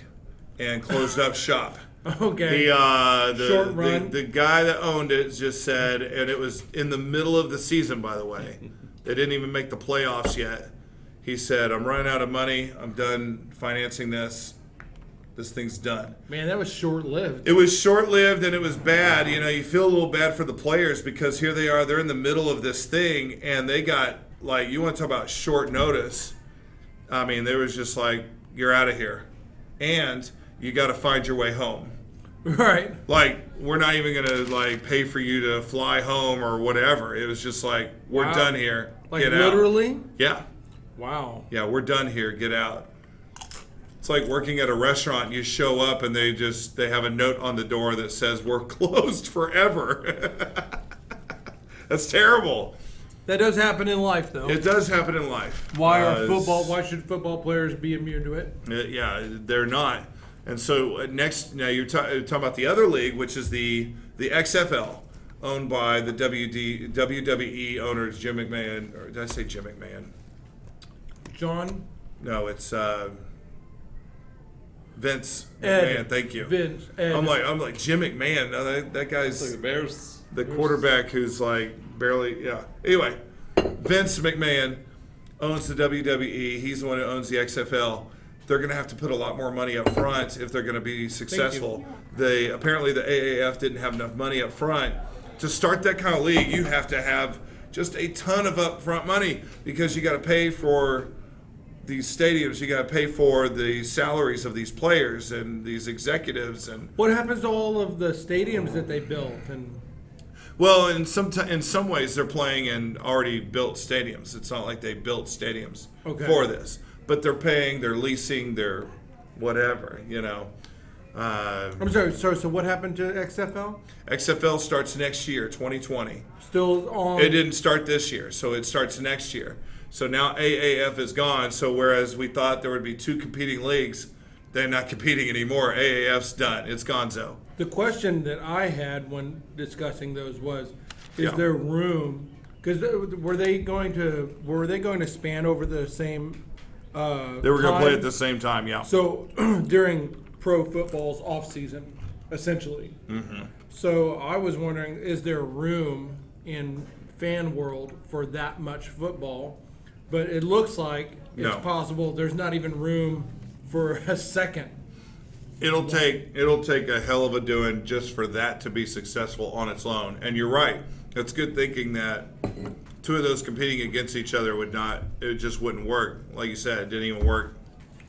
and closed up shop. Okay. Short run. The guy that owned it just said, and it was in the middle of the season, by the way. They didn't even make the playoffs yet. He said, I'm running out of money. I'm done financing this. This thing's done. Man, that was short-lived. It was short-lived, and it was bad. You know, you feel a little bad for the players because here they are. They're in the middle of this thing, and they got, like, you want to talk about short notice. I mean, they was just like, you're out of here. And you got to find your way home. Right. Like, we're not even going to, like, pay for you to fly home or whatever. It was just like, we're done here. Like, Get literally? out. Yeah. Wow. Yeah, we're done here. Get out. It's like working at a restaurant. You show up and they have a note on the door that says we're closed forever. That's terrible. That does happen in life, though. It does happen in life. Why should football players be immune to it? Yeah, they're not. And so next, now you're talking about the other league, which is the XFL, owned by the WWE owners Jim McMahon. Or did I say Jim McMahon? John? No, it's Vince Ed. McMahon. Thank you. Vince. Ed. I'm like Jim McMahon. No, that guy's It's like the Bears. the quarterback who's like barely, yeah. Anyway, Vince McMahon owns the WWE. He's the one who owns the XFL. They're going to have to put a lot more money up front if they're going to be successful. Apparently the AAF didn't have enough money up front. To start that kind of league, you have to have just a ton of upfront money because you got to pay for these stadiums, you got to pay for the salaries of these players and these executives. And what happens to all of the stadiums that they built? And well, in some ways, they're playing in already built stadiums. It's not like they built stadiums for this, but they're paying, they're leasing, they're whatever, you know. I'm sorry. So what happened to XFL? XFL starts next year, 2020. Still on. It didn't start this year, so it starts next year. So now AAF is gone. So whereas we thought there would be 2 competing leagues, they're not competing anymore. AAF's done. It's gonzo. The question that I had when discussing those was, is there room? Because were they going to span over the same? They were going to play at the same time. Yeah. So during pro football's off season, essentially. Mm-hmm. So I was wondering, is there room in fan world for that much football? But it looks like it's possible there's not even room for a second. It'll take a hell of a doing just for that to be successful on its own. And you're right. It's good thinking that 2 of those competing against each other it just wouldn't work. Like you said, it didn't even work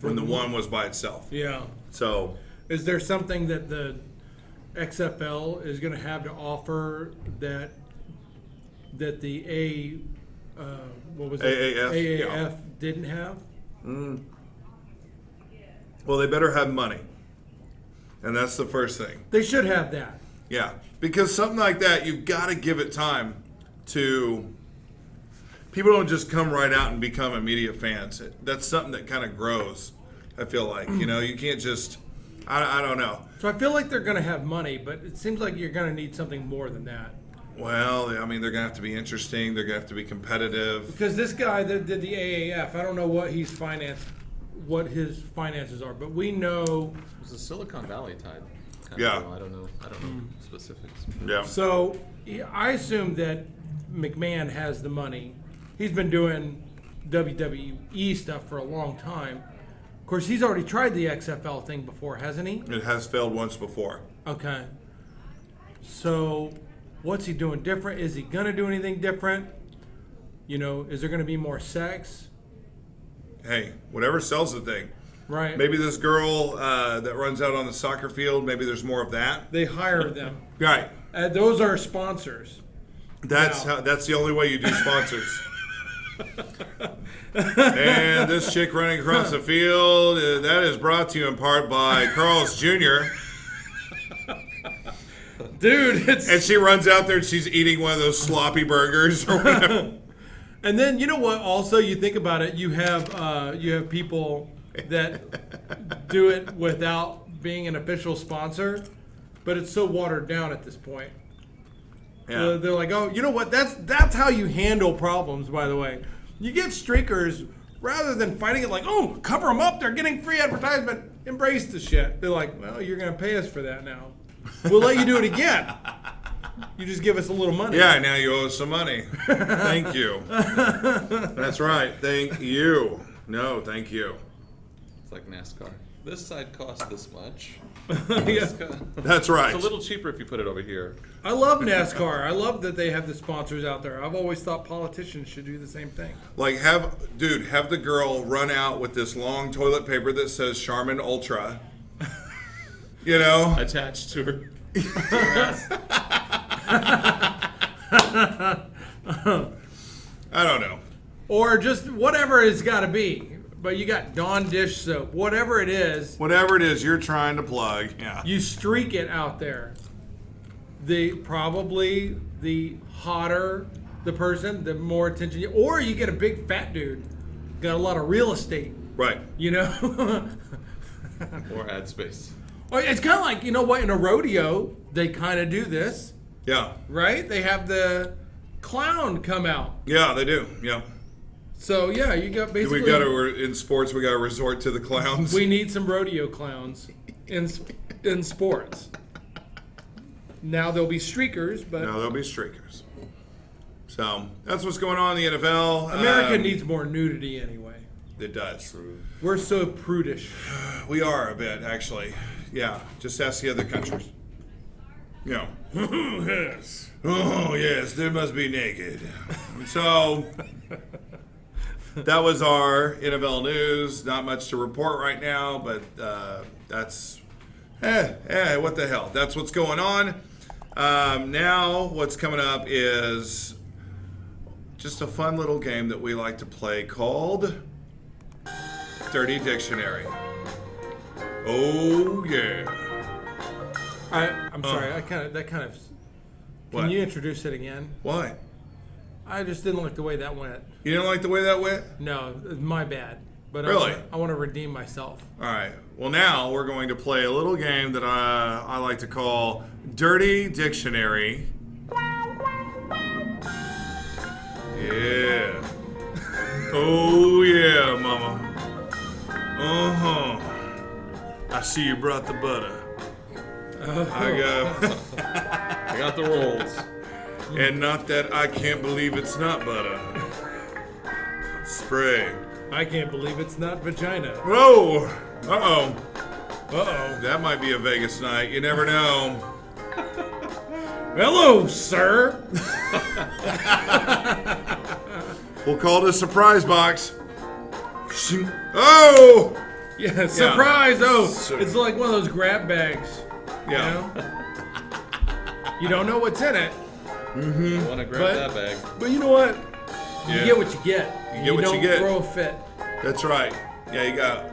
when the one was by itself. Yeah. So is there something that the XFL is going to have to offer that the AAF didn't have? Well, they better have money. And that's the first thing. They should have that. Yeah. Because something like that, you've got to give it time to... People don't just come right out and become immediate fans. That's something that kind of grows, I feel like. You know, you can't just... I don't know. So I feel like they're going to have money, but it seems like you're going to need something more than that. Well, I mean, they're going to have to be interesting. They're going to have to be competitive. Because this guy that did the AAF, I don't know what his finances are, but we know it was a Silicon Valley type. Yeah. I don't know specifics. Yeah. So I assume that McMahon has the money. He's been doing WWE stuff for a long time. Of course, he's already tried the XFL thing before, hasn't he? It has failed once before. Okay. So what's he doing different? Is he going to do anything different? You know, is there going to be more sex? Hey, whatever sells the thing. Right. Maybe this girl that runs out on the soccer field, maybe there's more of that. They hire them. Right. Those are sponsors. That's the only way you do sponsors. And this chick running across the field, that is brought to you in part by Carl's Jr. Dude, and she runs out there and she's eating one of those sloppy burgers or whatever. And then you know what? Also, you think about it. You have people that do it without being an official sponsor, but it's so watered down at this point. Yeah. They're like, oh, you know what? That's how you handle problems. By the way, you get streakers rather than fighting it like, oh, cover them up. They're getting free advertisement. Embrace the shit. They're like, well, you're gonna pay us for that now. We'll let you do it again. You just give us a little money. Yeah, now you owe us some money. Thank you. That's right. Thank you. No, thank you. It's like NASCAR. This side costs this much. Yeah. That's right. It's a little cheaper if you put it over here. I love NASCAR. I love that they have the sponsors out there. I've always thought politicians should do the same thing. Like, have the girl run out with this long toilet paper that says Charmin Ultra. You know? Attached to her. I don't know. Or just whatever it's got to be. But you got Dawn dish soap. Whatever it is. Whatever it is you're trying to plug. Yeah. You streak it out there. Probably the hotter the person, the more attention you... Or you get a big fat dude. Got a lot of real estate. Right. You know? Or ad space. It's kind of like, you know what, in a rodeo, they kind of do this. Yeah. Right? They have the clown come out. Yeah, they do. Yeah. So, yeah, you got basically... in sports, we got to resort to the clowns. We need some rodeo clowns in sports. now there'll be streakers, but Now there'll be streakers. So that's what's going on in the NFL. America needs more nudity anyway. It does. We're so prudish. We are a bit, actually. Yeah, just ask the other countries. Yeah. Yes. Oh, yes, they must be naked. So, that was our NFL news. Not much to report right now, but that's, what the hell. That's what's going on. Now, what's coming up is just a fun little game that we like to play called Dirty Dictionary. Oh, yeah. I'm sorry. Can What? you introduce it again? Why? I just didn't like the way that went. You didn't like the way that went? No, it's my bad. But Really? I want to redeem myself. All right. Well, now we're going to play a little game that I like to call Dirty Dictionary. Yeah. Oh, yeah, mama. Uh-huh. I see you brought the butter. I got the rolls. And not that I can't believe it's not butter. Spray. I can't believe it's not vagina. Whoa. Uh-oh. Uh-oh. That might be a Vegas night. You never know. Hello, sir. We'll call it a surprise box. Oh! Yeah, surprise. Oh, Sir. it's like one of those grab bags. Yeah. You know? You don't know what's in it. I want to grab that bag. But you know what? Yeah. You get what you get. You get what you get. don't throw a fit. That's right. Yeah, you got,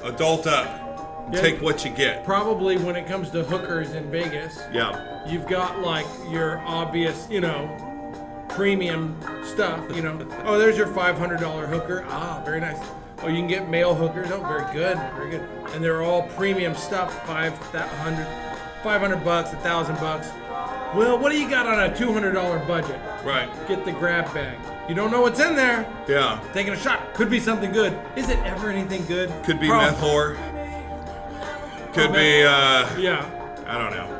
adult up. Yeah. Take what you get. Probably when it comes to hookers in Vegas, Yeah. you've got like your obvious, premium stuff, Oh, there's your $500 hooker. Ah, very nice. Oh, you can get male hookers. Oh, very good. Very good. And they're all premium stuff, $500, $1,000. Well, what do you got on a $200 budget? Right. Get the grab bag. You don't know what's in there. Yeah. Taking a shot. Could be something good. Is it ever anything good? Could be Probably. meth whore. Could be, Yeah. I don't know.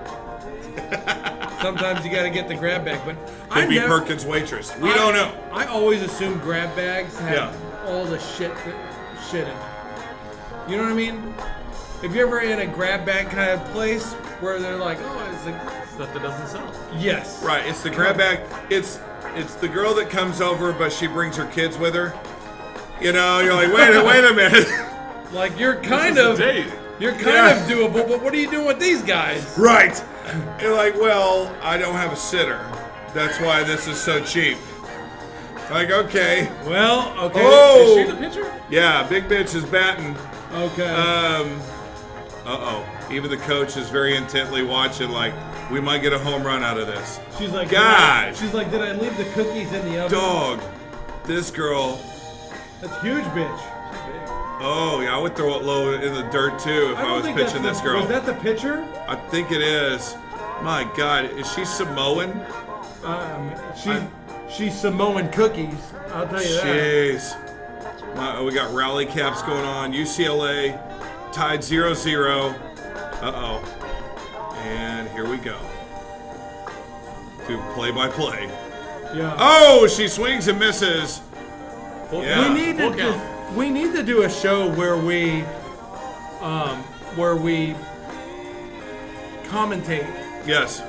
Sometimes you got to get the grab bag, but Could be Perkins waitress. We don't know. I always assume grab bags have Yeah. all the shit in it. You know what I mean? If you're ever in a grab bag kind of place where they're like, oh, it's like Stuff that doesn't sell. yes, Right. It's the grab bag. It's the girl that comes over, but she brings her kids with her. You're like, wait a minute. like you're kind This is of a date. you're kind Yeah. of doable, but what are you doing with these guys? Right. You're like, well, I don't have a sitter. That's why this is so cheap. Like, okay. Well, okay, Oh! Is she the pitcher? Yeah, big bitch is batting. okay. Uh-oh. Even the coach is very intently watching, like, we might get a home run out of this. She's like, God. She's like, did I leave the cookies in the oven? Dog. This girl. That's huge, bitch. Oh, yeah, I would throw it low in the dirt, too, if I don't was think pitching that's this girl. Was that the pitcher? I think it is. My God, is she Samoan? She's Samoan cookies. I'll tell you that. Jeez. We got rally caps going on. UCLA tied 0-0. Uh-oh. And here we go. To play-by-play. Yeah. Oh, she swings and misses. Yeah. We need to do a show where we commentate. Yes.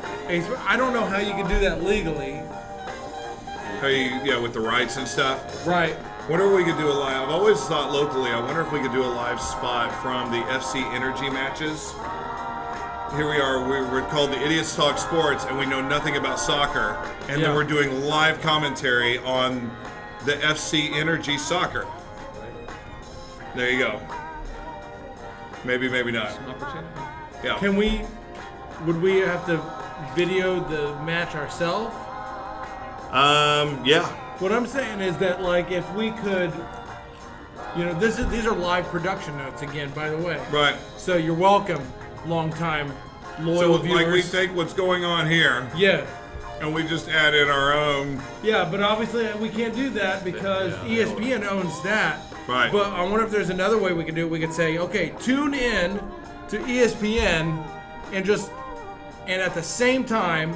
I don't know how you can do that legally. With the rights and stuff. Right. Wonder if we could do a live. I've always thought locally, I wonder if we could do a live spot from the FC Energy matches. Here we are, we're called the Idiots Talk Sports, and we know nothing about soccer. And then we're doing live commentary on the FC Energy soccer. There you go. Maybe, maybe not. Opportunity. Yeah. Would we have to video the match ourselves? Yeah. What I'm saying is that, like, if we could, these are live production notes again, by the way. Right. So you're welcome, long-time loyal So, viewers. like, we take what's going on here, Yeah. and we just add in our own. Yeah, but obviously we can't do that because ESPN owns that. Right. But I wonder if there's another way we could do it. We could say, okay, tune in to ESPN and and at the same time,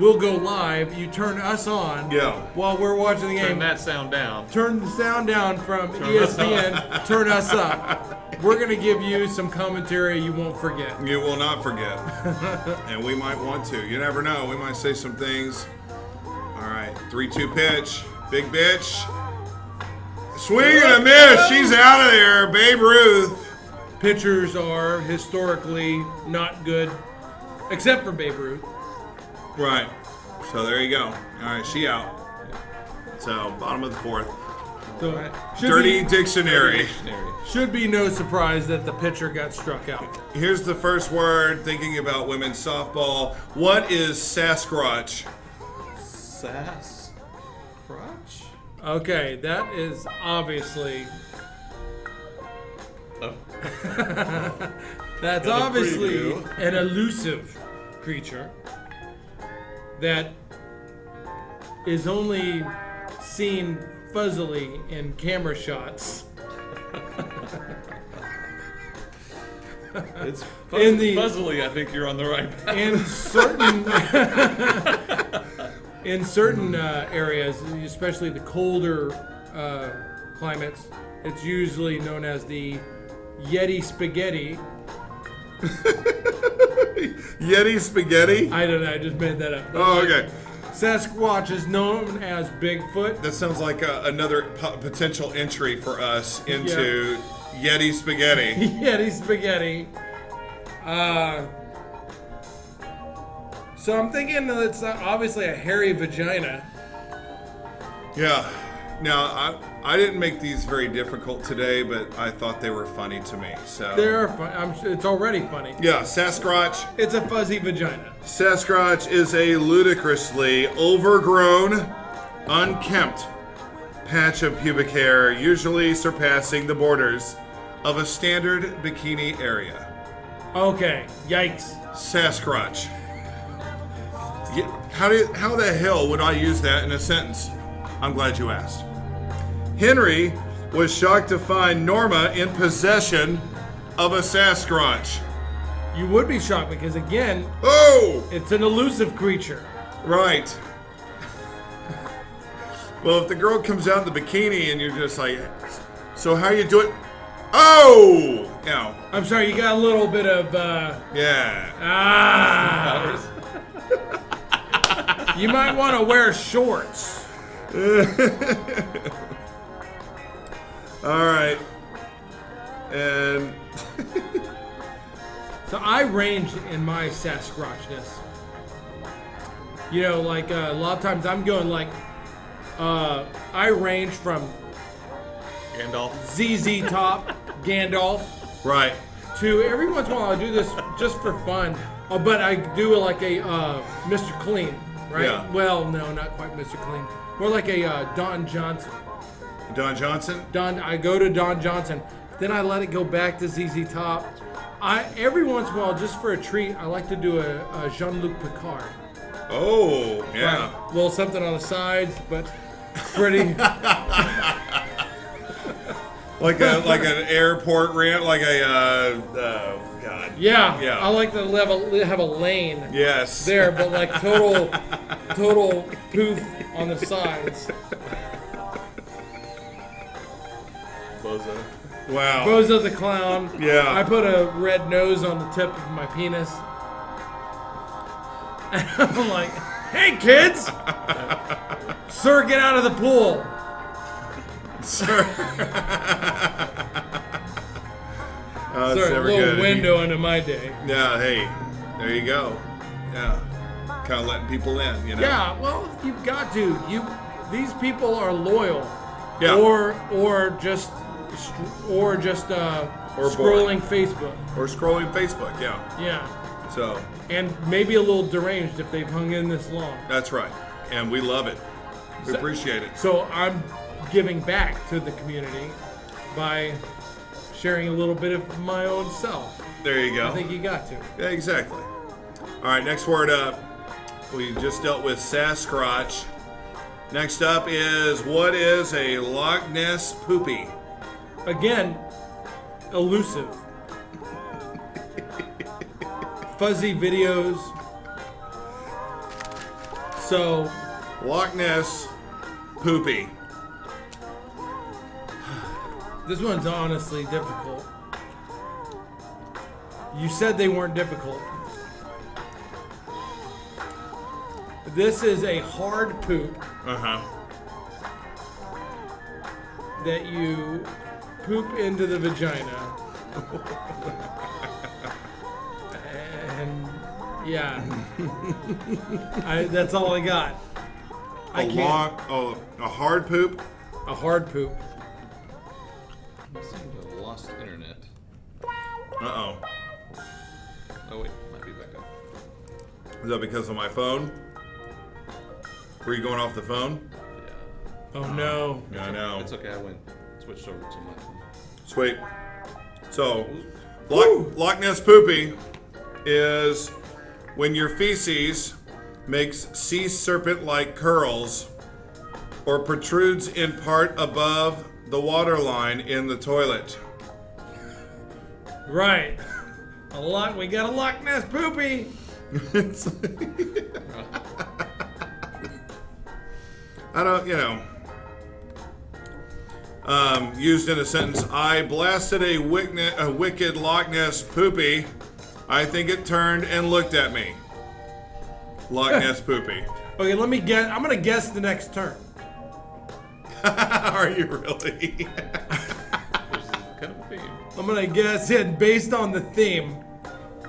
we'll go live. You turn us on while we're watching the game. Turn that sound down. Turn the sound down from ESPN. Turn us up. We're going to give you some commentary you won't forget. You will not forget. And we might want to. You never know. We might say some things. All right. 3-2 pitch. Big bitch. Swing and a miss. She's out of there. Babe Ruth. Pitchers are historically not good, except for Babe Ruth. Right. So there you go. All right. She out. So bottom of the fourth. So Dirty Dictionary. Should be no surprise that the pitcher got struck out. Here's the first word, thinking about women's softball. What is Sasquatch? Sasquatch? Okay, that is obviously... Oh. That's Got a obviously preview. an elusive creature that is only seen fuzzily in camera shots. It's In the- fuzzily, I think you're on the right path. In certain areas, especially the colder climates, it's usually known as the Yeti spaghetti. Yeti spaghetti? I don't know, I just made that up. Oh, okay. Sasquatch is known as Bigfoot. That sounds like another potential entry for us into Yeti spaghetti. Yeti spaghetti. So I'm thinking that it's obviously a hairy vagina. Yeah. Now, I didn't make these very difficult today, but I thought they were funny to me. So They are fun. It's already funny. yeah, Sasquatch. It's a fuzzy vagina. Sasquatch is a ludicrously overgrown, unkempt patch of pubic hair, usually surpassing the borders of a standard bikini area. Okay, yikes. Sasquatch. How the hell would I use that in a sentence? I'm glad you asked. Henry was shocked to find Norma in possession of a Sasquatch. You would be shocked because, again, it's an elusive creature. Right. Well, if the girl comes out in the bikini and you're just like, so how you do it? Oh! Yeah. I'm sorry, you got a little bit of, Yeah. You might want to wear shorts. All right. And So I range in my Sasquatchness. You know, like a lot of times I'm going like, I range from Gandalf. ZZ Top, Gandalf, right. to every once in a while I do this just for fun. But I do like a Mr. Clean, right? Yeah. Well, no, not quite Mr. Clean. More like a Don Johnson. Don Johnson? I go to Don Johnson. Then I let it go back to ZZ Top. Every once in a while, just for a treat, I like to do a Jean-Luc Picard. Oh, yeah. Right. Well, something on the sides, but pretty. Like an airport rant, like a God. Yeah. Yeah. I like to have a lane. Yes. There, but like total poof on the sides. Bozo. Wow. Bozo the Clown. Yeah. I put a red nose on the tip of my penis. And I'm like, hey kids! Sir, get out of the pool. Sir. Oh, it's Sorry, a never little good. window into my day. Yeah, hey, there you go. Yeah. Kind of letting people in, you know? Yeah, well, you've got to. These people are loyal. Yeah. Or just scrolling Facebook. Or scrolling Facebook, yeah. Yeah. So, And maybe a little deranged if they've hung in this long. that's right. And we love it. We appreciate it. So I'm giving back to the community by sharing a little bit of my own self. There you go. I think you got to. Yeah, exactly. All right, next word up. We just dealt with Sasquatch. Next up is, what is a Loch Ness poopy? Again, elusive. Fuzzy videos, So, Loch Ness Poopy. this one's honestly difficult. You said they weren't difficult. This is a hard poop Uh-huh. that you poop into the vagina. And yeah, that's all I got. A hard poop? A hard poop. I seem to have lost internet. Uh-oh. Oh wait, might be back up. Is that because of my phone? Were you going off the phone? Yeah. Oh no. Yeah, I know. It's okay. I switched over to my phone. Sweet. So, Loch Ness Poopy is when your feces makes sea serpent-like curls or protrudes in part above the waterline in the toilet. Right. We got a Loch Ness Poopy. I don't, used in a sentence, I blasted a wicked Loch Ness Poopy. I think it turned and looked at me. Loch Ness Poopy. Okay, let me guess. I'm gonna guess the next turn. Are you really? Kind of a theme. I'm gonna guess it based on the theme.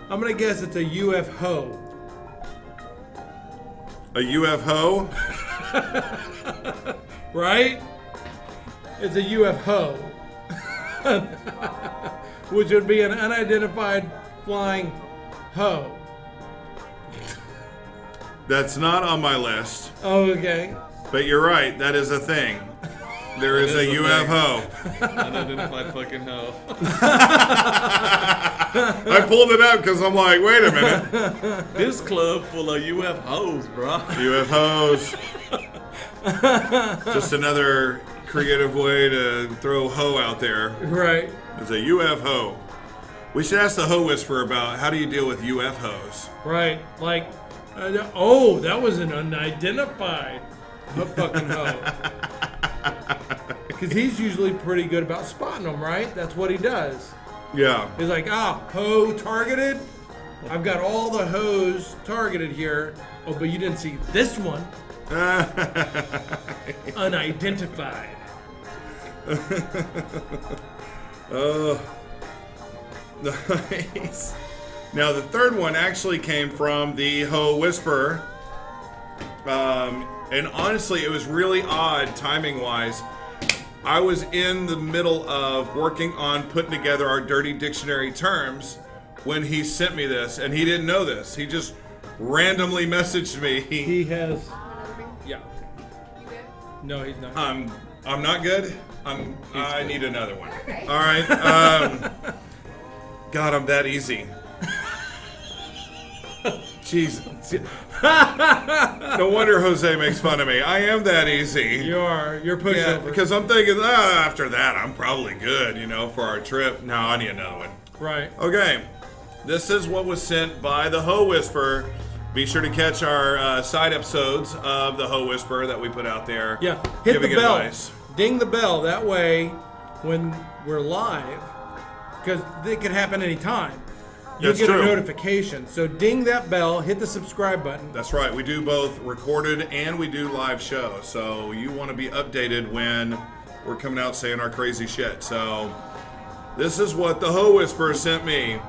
I'm gonna guess it's a UFO. A UFO? Right? It's a UFO. Which would be an unidentified flying hoe. That's not on my list. Oh, okay. But you're right, that is a thing. There is a UFO. Unidentified fucking hoe. I pulled it up because I'm like, wait a minute. This club full of UFOs, bro. UFOs. Just another creative way to throw hoe out there. Right. It's a UFO. We should ask the Hoe Whisperer about how do you deal with UFOs. Right. Like, that was an unidentified fucking hoe. Because he's usually pretty good about spotting them, right? That's what he does. Yeah. He's like, hoe targeted? I've got all the hoes targeted here. Oh, but you didn't see this one. Unidentified. Oh, nice. Now the third one actually came from the Hoe Whisperer. And honestly, it was really odd timing-wise. I was in the middle of working on putting together our dirty dictionary terms when he sent me this, and he didn't know this. He just randomly messaged me. He has... Yeah. No, he's not. I'm not good. I need another one. Okay. All right. God, I'm that easy. Jeez. No wonder Jose makes fun of me. I am that easy. You're pushover. Yeah, because I'm thinking, after that, I'm probably good, for our trip. No, I need another one. Right. Okay. This is what was sent by the Hoe Whisperer. Be sure to catch our side episodes of the Hoe Whisperer that we put out there. Yeah. Hit the giving bell. advice. Ding the bell. That way, when we're live, because it could happen anytime, you'll That's get true. a notification. So ding that bell, hit the subscribe button. That's right. We do both recorded and we do live shows. So you want to be updated when we're coming out saying our crazy shit. So this is what the Hoe Whisperer sent me.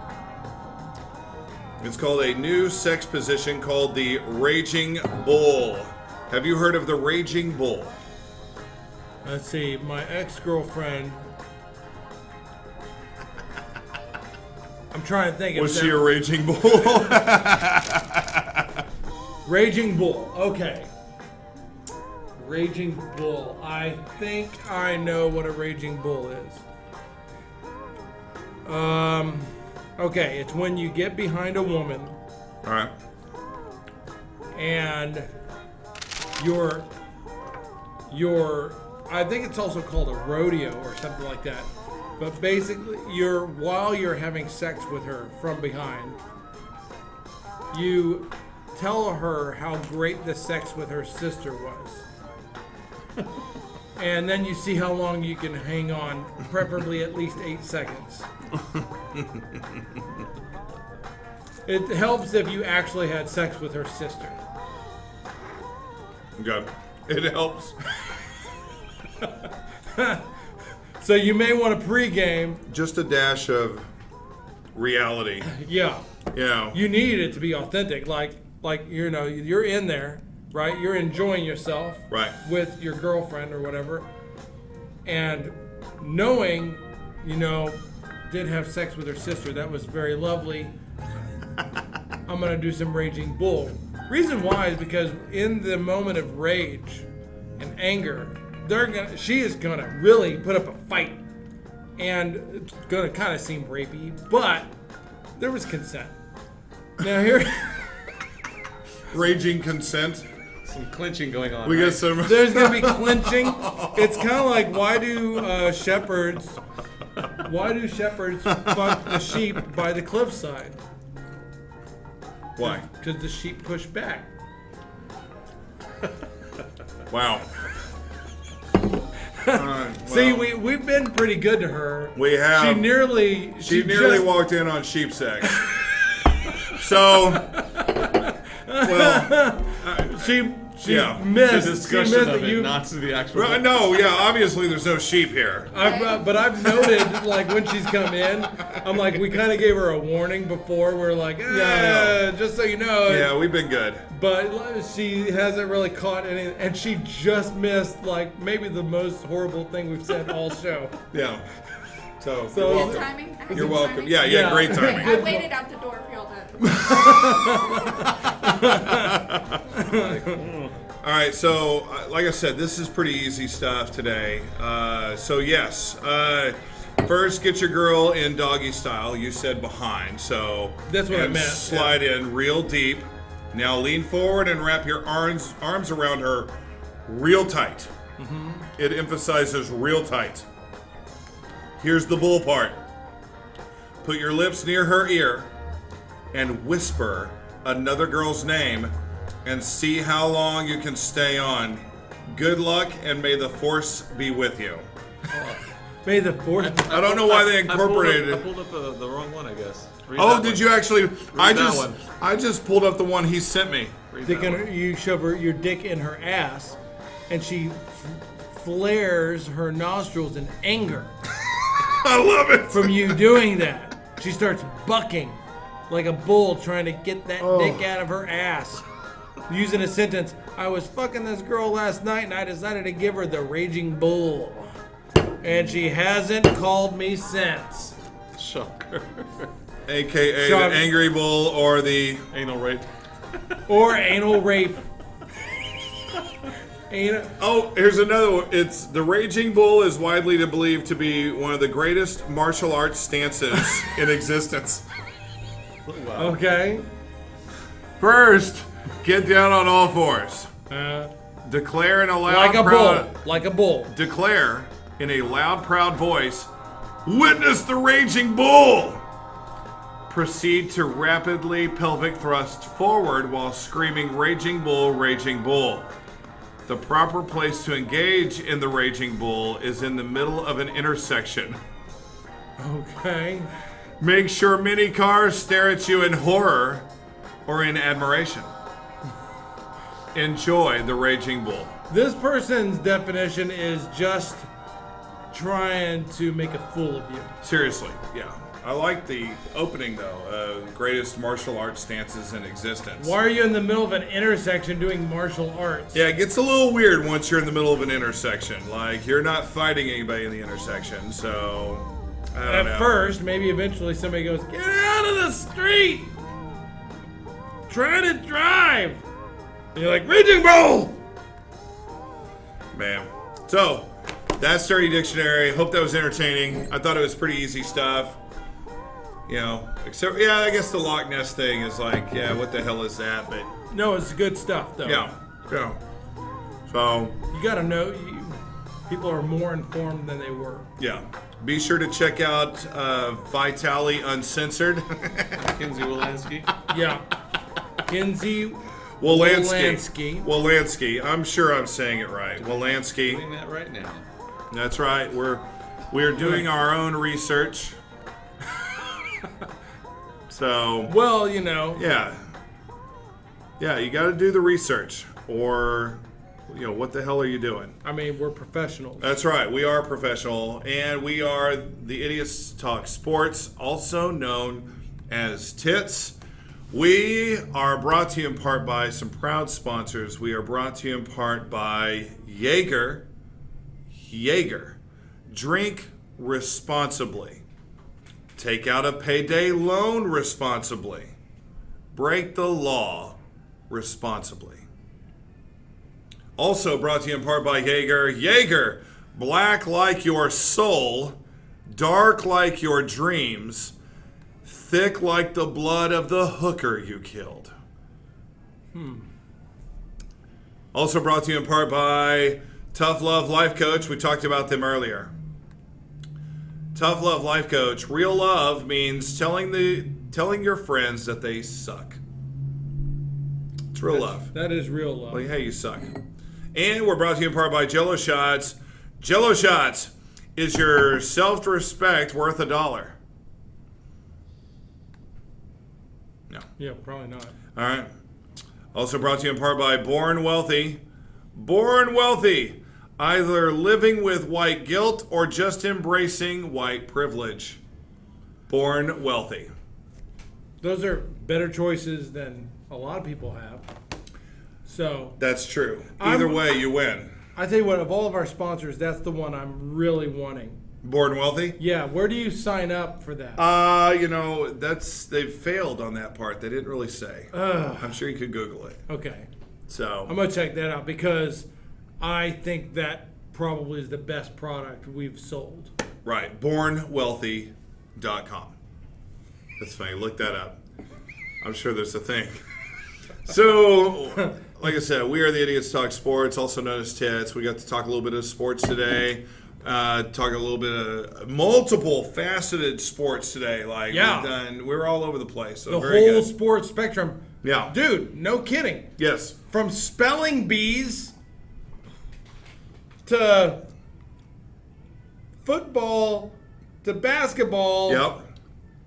It's called a new sex position called the Raging Bull. Have you heard of the Raging Bull? Let's see. My ex-girlfriend. I'm trying to think. Was she a Raging Bull? Raging Bull. Okay. Raging Bull. I think I know what a Raging Bull is. Okay, it's when you get behind a woman All right. and you're I think it's also called a rodeo or something like that. But basically, while you're having sex with her from behind, you tell her how great the sex with her sister was. And then you see how long you can hang on, preferably at least 8 seconds. It helps if you actually had sex with her sister. Okay. It helps. So you may want to pregame. Just a dash of reality. Yeah. You know. You need it to be authentic. Like you know, you're in there, right? You're enjoying yourself, Right. with your girlfriend or whatever, and knowing, you know, did have sex with her sister. That was very lovely. I'm gonna do some raging bull. Reason why is because in the moment of rage and anger, she is gonna really put up a fight, and it's gonna kind of seem rapey, but there was consent. Now here, Raging consent. Some clinching going on. We right? got some. there's gonna be clinching. It's kind of like why do shepherds fuck the sheep by the cliffside? Why? Because the sheep push back. Wow. See, we've been pretty good to her. We have. She nearly just- walked in on sheep sex. So, well, She Yeah. missed. The She discussion missed of that it, not to the actual. no, yeah, obviously there's no sheep here. But I've noted, like, when she's come in, I'm like, we kind of gave her a warning before. We're like, just so you know. Yeah, we've been good. But she hasn't really caught any, and she just missed, like, maybe the most horrible thing we've said all show. Yeah. So, So- you're Good welcome. timing. I had You're good welcome. timing. Yeah, Yeah. great timing. I waited out the door for y'all to. All right, so like I said, this is pretty easy stuff today. So yes, first get your girl in doggy style. You said behind, so That's what I and meant, Slide in real deep. Now lean forward and wrap your arms around her real tight. Mm-hmm. It emphasizes real tight. Here's the bull part. Put your lips near her ear and whisper another girl's name and see how long you can stay on. Good luck and may the force be with you. May the fourth. I don't know why they incorporated I it. pulled up the wrong one, I guess. Read Oh, that did one. you actually? that one. I just pulled up the one he sent me. Read Dick that in one. her, you shove your dick in her ass, and she flares her nostrils in anger I love it. from you doing that. She starts bucking like a bull trying to get that dick out of her ass. Using a sentence, I was fucking this girl last night and I decided to give her the raging bull. And she hasn't called me since. Shocker. AKA Shove- the angry bull or the Anal rape. Or anal rape. Oh, here's another one. It's the raging bull is widely believed to be one of the greatest martial arts stances in existence. Okay. First, get down on all fours. Declare in a loud, Like a proud, bull. Like a bull. Declare in a loud, proud voice, "Witness the raging bull!" Proceed to rapidly pelvic thrust forward while screaming, "Raging bull, raging bull." The proper place to engage in the raging bull is in the middle of an intersection. Okay. Make sure many cars stare at you in horror or in admiration. Enjoy the raging bull. This person's definition is just trying to make a fool of you. Seriously, yeah. I like the opening though. Greatest martial arts stances in existence. Why are you in the middle of an intersection doing martial arts? Yeah, it gets a little weird once you're in the middle of an intersection. Like you're not fighting anybody in the intersection, so I don't know. At first, maybe eventually somebody goes, "Get out of the street! Try to drive!" And you're like, "Raging bull!" Man. So, that's Dirty Dictionary. Hope that was entertaining. I thought it was pretty easy stuff. You know, except, yeah, I guess the Loch Ness thing is like, yeah, what the hell is that? But, No, it's good stuff, though. yeah. So, You gotta know, people are more informed than they were. yeah. Be sure to check out Vitali Uncensored. Kinsey Wolanski. Yeah. Kinsey Wolanski. Wolanski. I'm sure I'm saying it right. Wolanski. Doing that right now. That's right. We're doing our own research. So. Well, you know. Yeah. Yeah, you got to do the research, or what the hell are you doing? I mean, we're professionals. That's right. We are professional, and we are the Idiots Talk Sports, also known as TITS. We are brought to you in part by some proud sponsors. We are brought to you in part by Jaeger. Jaeger. Drink responsibly. Take out a payday loan responsibly. Break the law responsibly. Also brought to you in part by Jaeger. Jaeger, black like your soul, dark like your dreams, thick like the blood of the hooker you killed. Also brought to you in part by Tough Love Life Coach. We talked about them earlier. Tough Love Life Coach. Real love means telling your friends that they suck. It's real love. That is real love. Like, hey, you suck. And we're brought to you in part by Jello Shots. Jello Shots is your self-respect worth $1. No. Yeah, probably not. All right. Also brought to you in part by Born Wealthy. Born Wealthy. Either living with white guilt or just embracing white privilege. Born Wealthy. Those are better choices than a lot of people have. So That's true. Either way, you win. I tell you what, of all of our sponsors, that's the one I'm really wanting. Born Wealthy? Yeah, where do you sign up for that? They've failed on that part. They didn't really say. I'm sure you could Google it. Okay. So I'm going to check that out because I think that probably is the best product we've sold. Right. BornWealthy.com. That's funny. Look that up. I'm sure there's a thing. So, like I said, we are the Idiots Talk Sports, also known as TITS. We got to talk a little bit of sports today. Talk a little bit of multiple faceted sports today. Like we're all over the place. So the very whole good. sports spectrum. Yeah. Dude, no kidding. Yes. From spelling bees to football to basketball. Yep.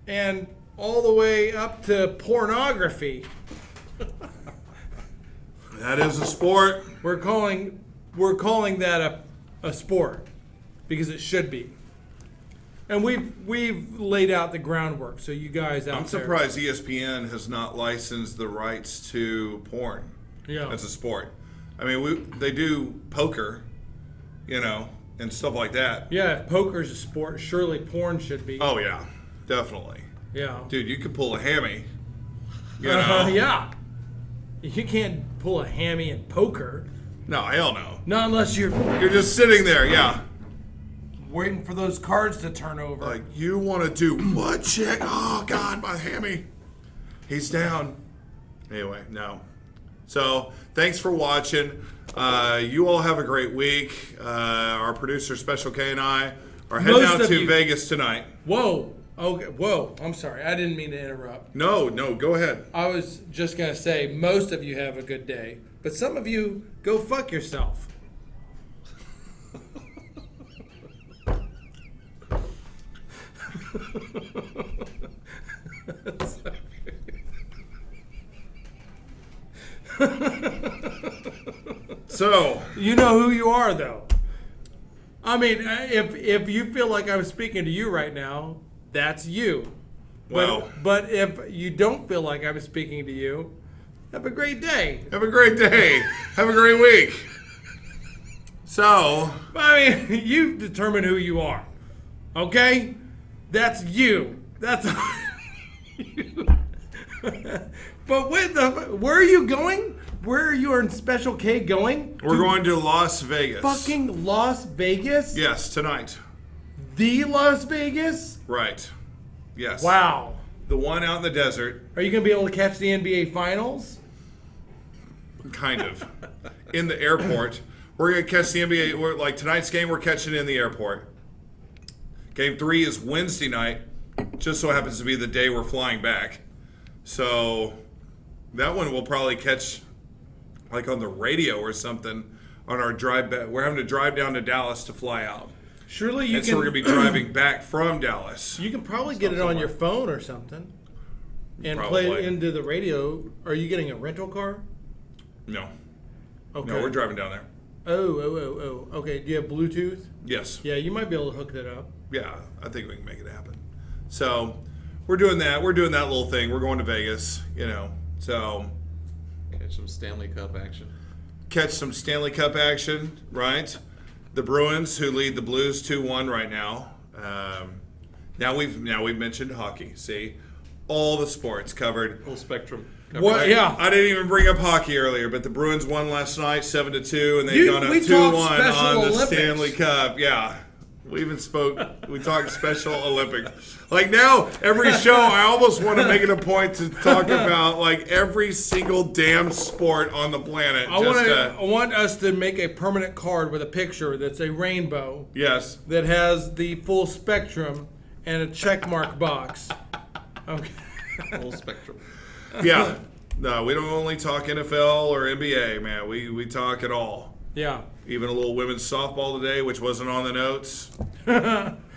And all the way up to pornography. That is a sport. We're calling that a sport because it should be. And we've laid out the groundwork, so you guys out I'm there. surprised ESPN has not licensed the rights to porn. Yeah. As a sport. I mean, they do poker, and stuff like that. Yeah, if poker's a sport, surely porn should be. Oh yeah, definitely. Yeah. Dude, you could pull a hammy. Yeah. You can't pull a hammy in poker. No, hell no. Not unless you're just sitting there, yeah. waiting for those cards to turn over. Like, you want to do what, chick? Oh, God, my hammy. He's down. Anyway, no. So, thanks for watching. You all have a great week. Our producer, Special K, and I are heading out to Vegas tonight. Whoa. Okay. Whoa. I'm sorry. I didn't mean to interrupt. No, go ahead. I was just going to say, most of you have a good day, but some of you go fuck yourself. So, you know who you are, though. I mean, if you feel like I'm speaking to you right now, that's you. Well, but if you don't feel like I'm speaking to you, have a great day. Have a great day. Have a great week. So, I mean, you determine who you are. Okay? That's you. That's you. But where are you going? Where are you and Special K going? We're going to Las Vegas. Fucking Las Vegas? Yes, tonight. The Las Vegas? Right. Yes. Wow. The one out in the desert. Are you going to be able to catch the NBA Finals? Kind of. In the airport. We're going to catch the NBA. Like tonight's game, we're catching it in the airport. Game 3 is Wednesday night. Just so happens to be the day we're flying back. So, That one we'll probably catch like on the radio or something on our drive back. We're having to drive down to Dallas to fly out. Surely you And can. so we're going to be driving back from Dallas. You can probably get it on your phone or something, and play Probably. it into the radio. Are you getting a rental car? No. Okay. No, we're driving down there. Oh. Okay. Do you have Bluetooth? Yes. Yeah, you might be able to hook that up. Yeah, I think we can make it happen. So we're doing that. We're doing that little thing. We're going to Vegas, So Catch some Stanley Cup action. catch some Stanley Cup action, right? The Bruins, who lead the Blues 2-1 right now. Now we've mentioned hockey. See, all the sports covered. Full spectrum. What? Yeah. I didn't even bring up hockey earlier, but the Bruins won last night 7-2, and they've You- gone up we 2-1 talked Special on the Olympics. Stanley Cup. Yeah. We talked Special Olympics. Like now, every show, I almost want to make it a point to talk about like every single damn sport on the planet. I want us to make a permanent card with a picture that's a rainbow Yes. that has the full spectrum and a check mark box. Okay. Full spectrum. Yeah. No, we don't only talk NFL or NBA, man. We talk it all. Yeah. Even a little women's softball today, which wasn't on the notes.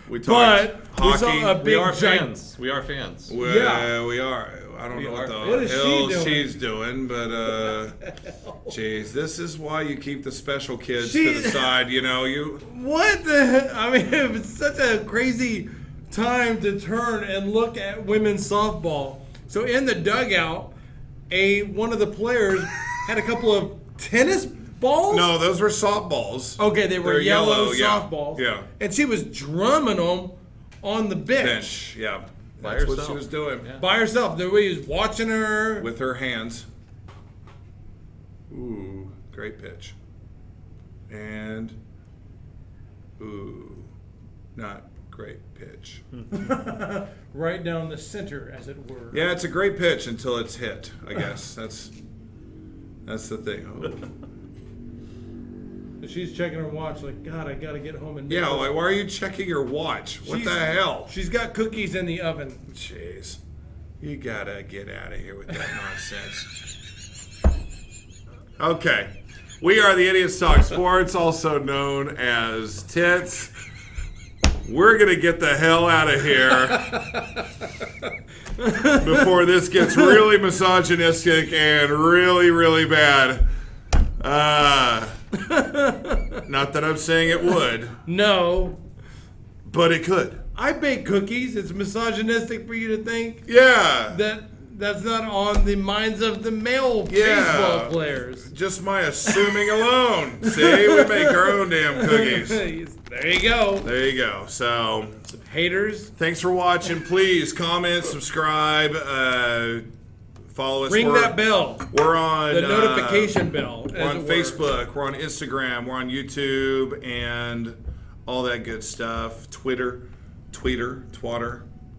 We talked But we hockey. saw a We big are giant. fans. We are fans. Yeah, we are. I don't know what the What is she hell doing? she's doing, but jeez, this is why you keep the special kids She- to the side. You What the? I mean, it's such a crazy time to turn and look at women's softball. So in the dugout, one of the players had a couple of tennis balls. no, those were softballs. Okay, they were They're yellow, yeah. softballs. Yeah, And she was drumming them on the bench, bench. Yeah, By that's what herself. she was doing Yeah. by herself. The way he was watching her. with her hands. Ooh, great pitch. And ooh, not great pitch. Right down the center, as it were. Yeah, it's a great pitch until it's hit. I guess that's the thing. Oh. She's checking her watch, like, God, I gotta get home and make Yeah, this." like, why are you checking your watch? What She's- the hell? She's got cookies in the oven. Jeez. You gotta get out of here with that nonsense. Okay. We are the Idiots Talk Sports, also known as Tits. We're gonna get the hell out of here before this gets really misogynistic and really, really bad. Not that I'm saying it would, No. but it could. I bake cookies. It's misogynistic for you to think Yeah. that's not on the minds of the male Yeah. baseball players. Just my assuming alone. See, we make our own damn cookies. There you go. There you go. So, Haters, thanks for watching. Please comment, subscribe, follow us. ring We're- that bell. We're on The notification bell. We're as on it were. Facebook. We're on Instagram. We're on YouTube and all that good stuff. Twitter.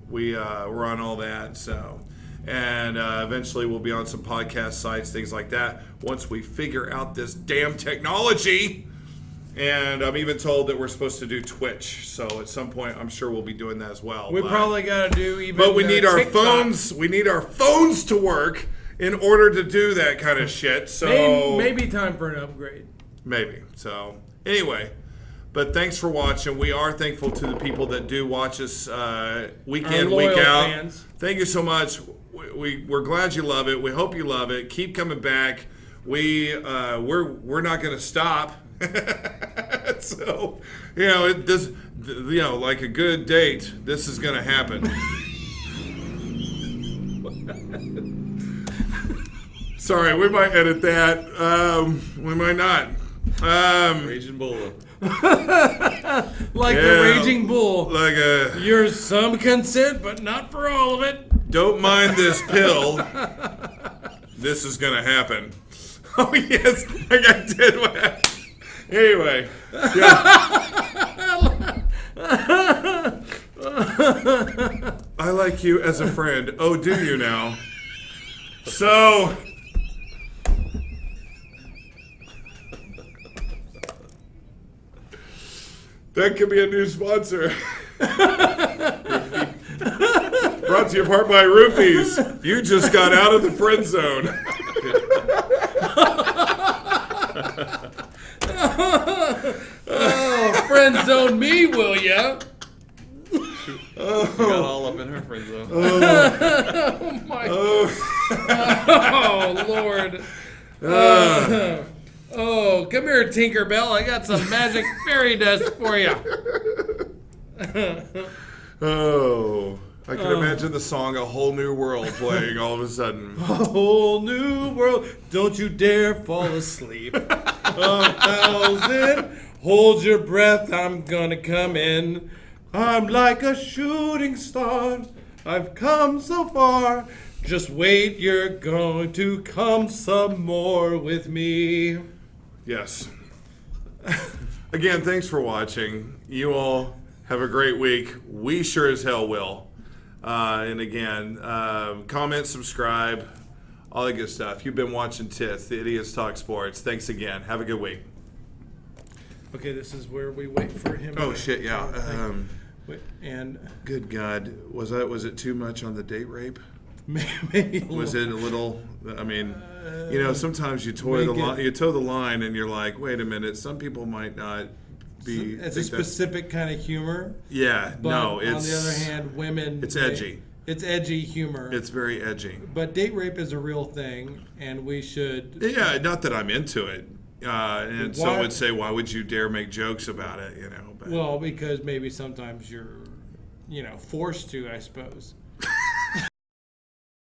We're on all that. So, and eventually we'll be on some podcast sites, things like that. Once we figure out this damn technology. And I'm even told that we're supposed to do Twitch. So at some point, I'm sure we'll be doing that as well. We But- probably got to do even. but we need our TikTok. phones. We need our phones to work in order to do that kind of shit. So Maybe time for an upgrade. maybe. So anyway, but thanks for watching. We are thankful to the people that do watch us week in, Our week loyal out. fans. Thank you so much. We're glad you love it. We hope you love it. Keep coming back. We're not going to stop. So like a good date, this is going to happen. Sorry, we might edit that. We might not. Raging Bull. Like Yeah. the Raging Bull. Like You're some consent, but not for all of it. don't mind this pill. This is gonna happen. Oh yes, like I did. Anyway, yeah. I like you as a friend. Oh, do you now? So. That could be a new sponsor. Brought to you in part by Roofies. You just got out of the friend zone. Oh, friend zone me, will ya? You got all up in her friend zone. Oh my God. Oh Lord. Oh, come here, Tinkerbell. I got some magic fairy dust for you. Oh, I can imagine the song "A Whole New World" playing all of a sudden. A whole new world. Don't you dare fall asleep. 1,000. Hold your breath. I'm gonna come in. I'm like a shooting star. I've come so far. Just wait. You're going to come some more with me. Yes. Again, thanks for watching. You all have a great week. We sure as hell will. And again, comment, subscribe, all that good stuff. You've been watching Tits, the Idiots Talk Sports. Thanks again. Have a good week. Okay, this is where we wait for him. Oh shit, yeah. And Good God, was it too much on the date rape? maybe Was it a little? I mean, you know, sometimes you toe the line, and you're like, wait a minute. Some people might not be. It's a specific kind of humor. Yeah, But no, it's on the other hand, women. it's edgy. It's edgy humor. It's very edgy. But date rape is a real thing, and we should. Yeah, not that I'm into it. And some Why- would say, why would you dare make jokes about it? You know. But, Well, because maybe sometimes you're, forced to, I suppose.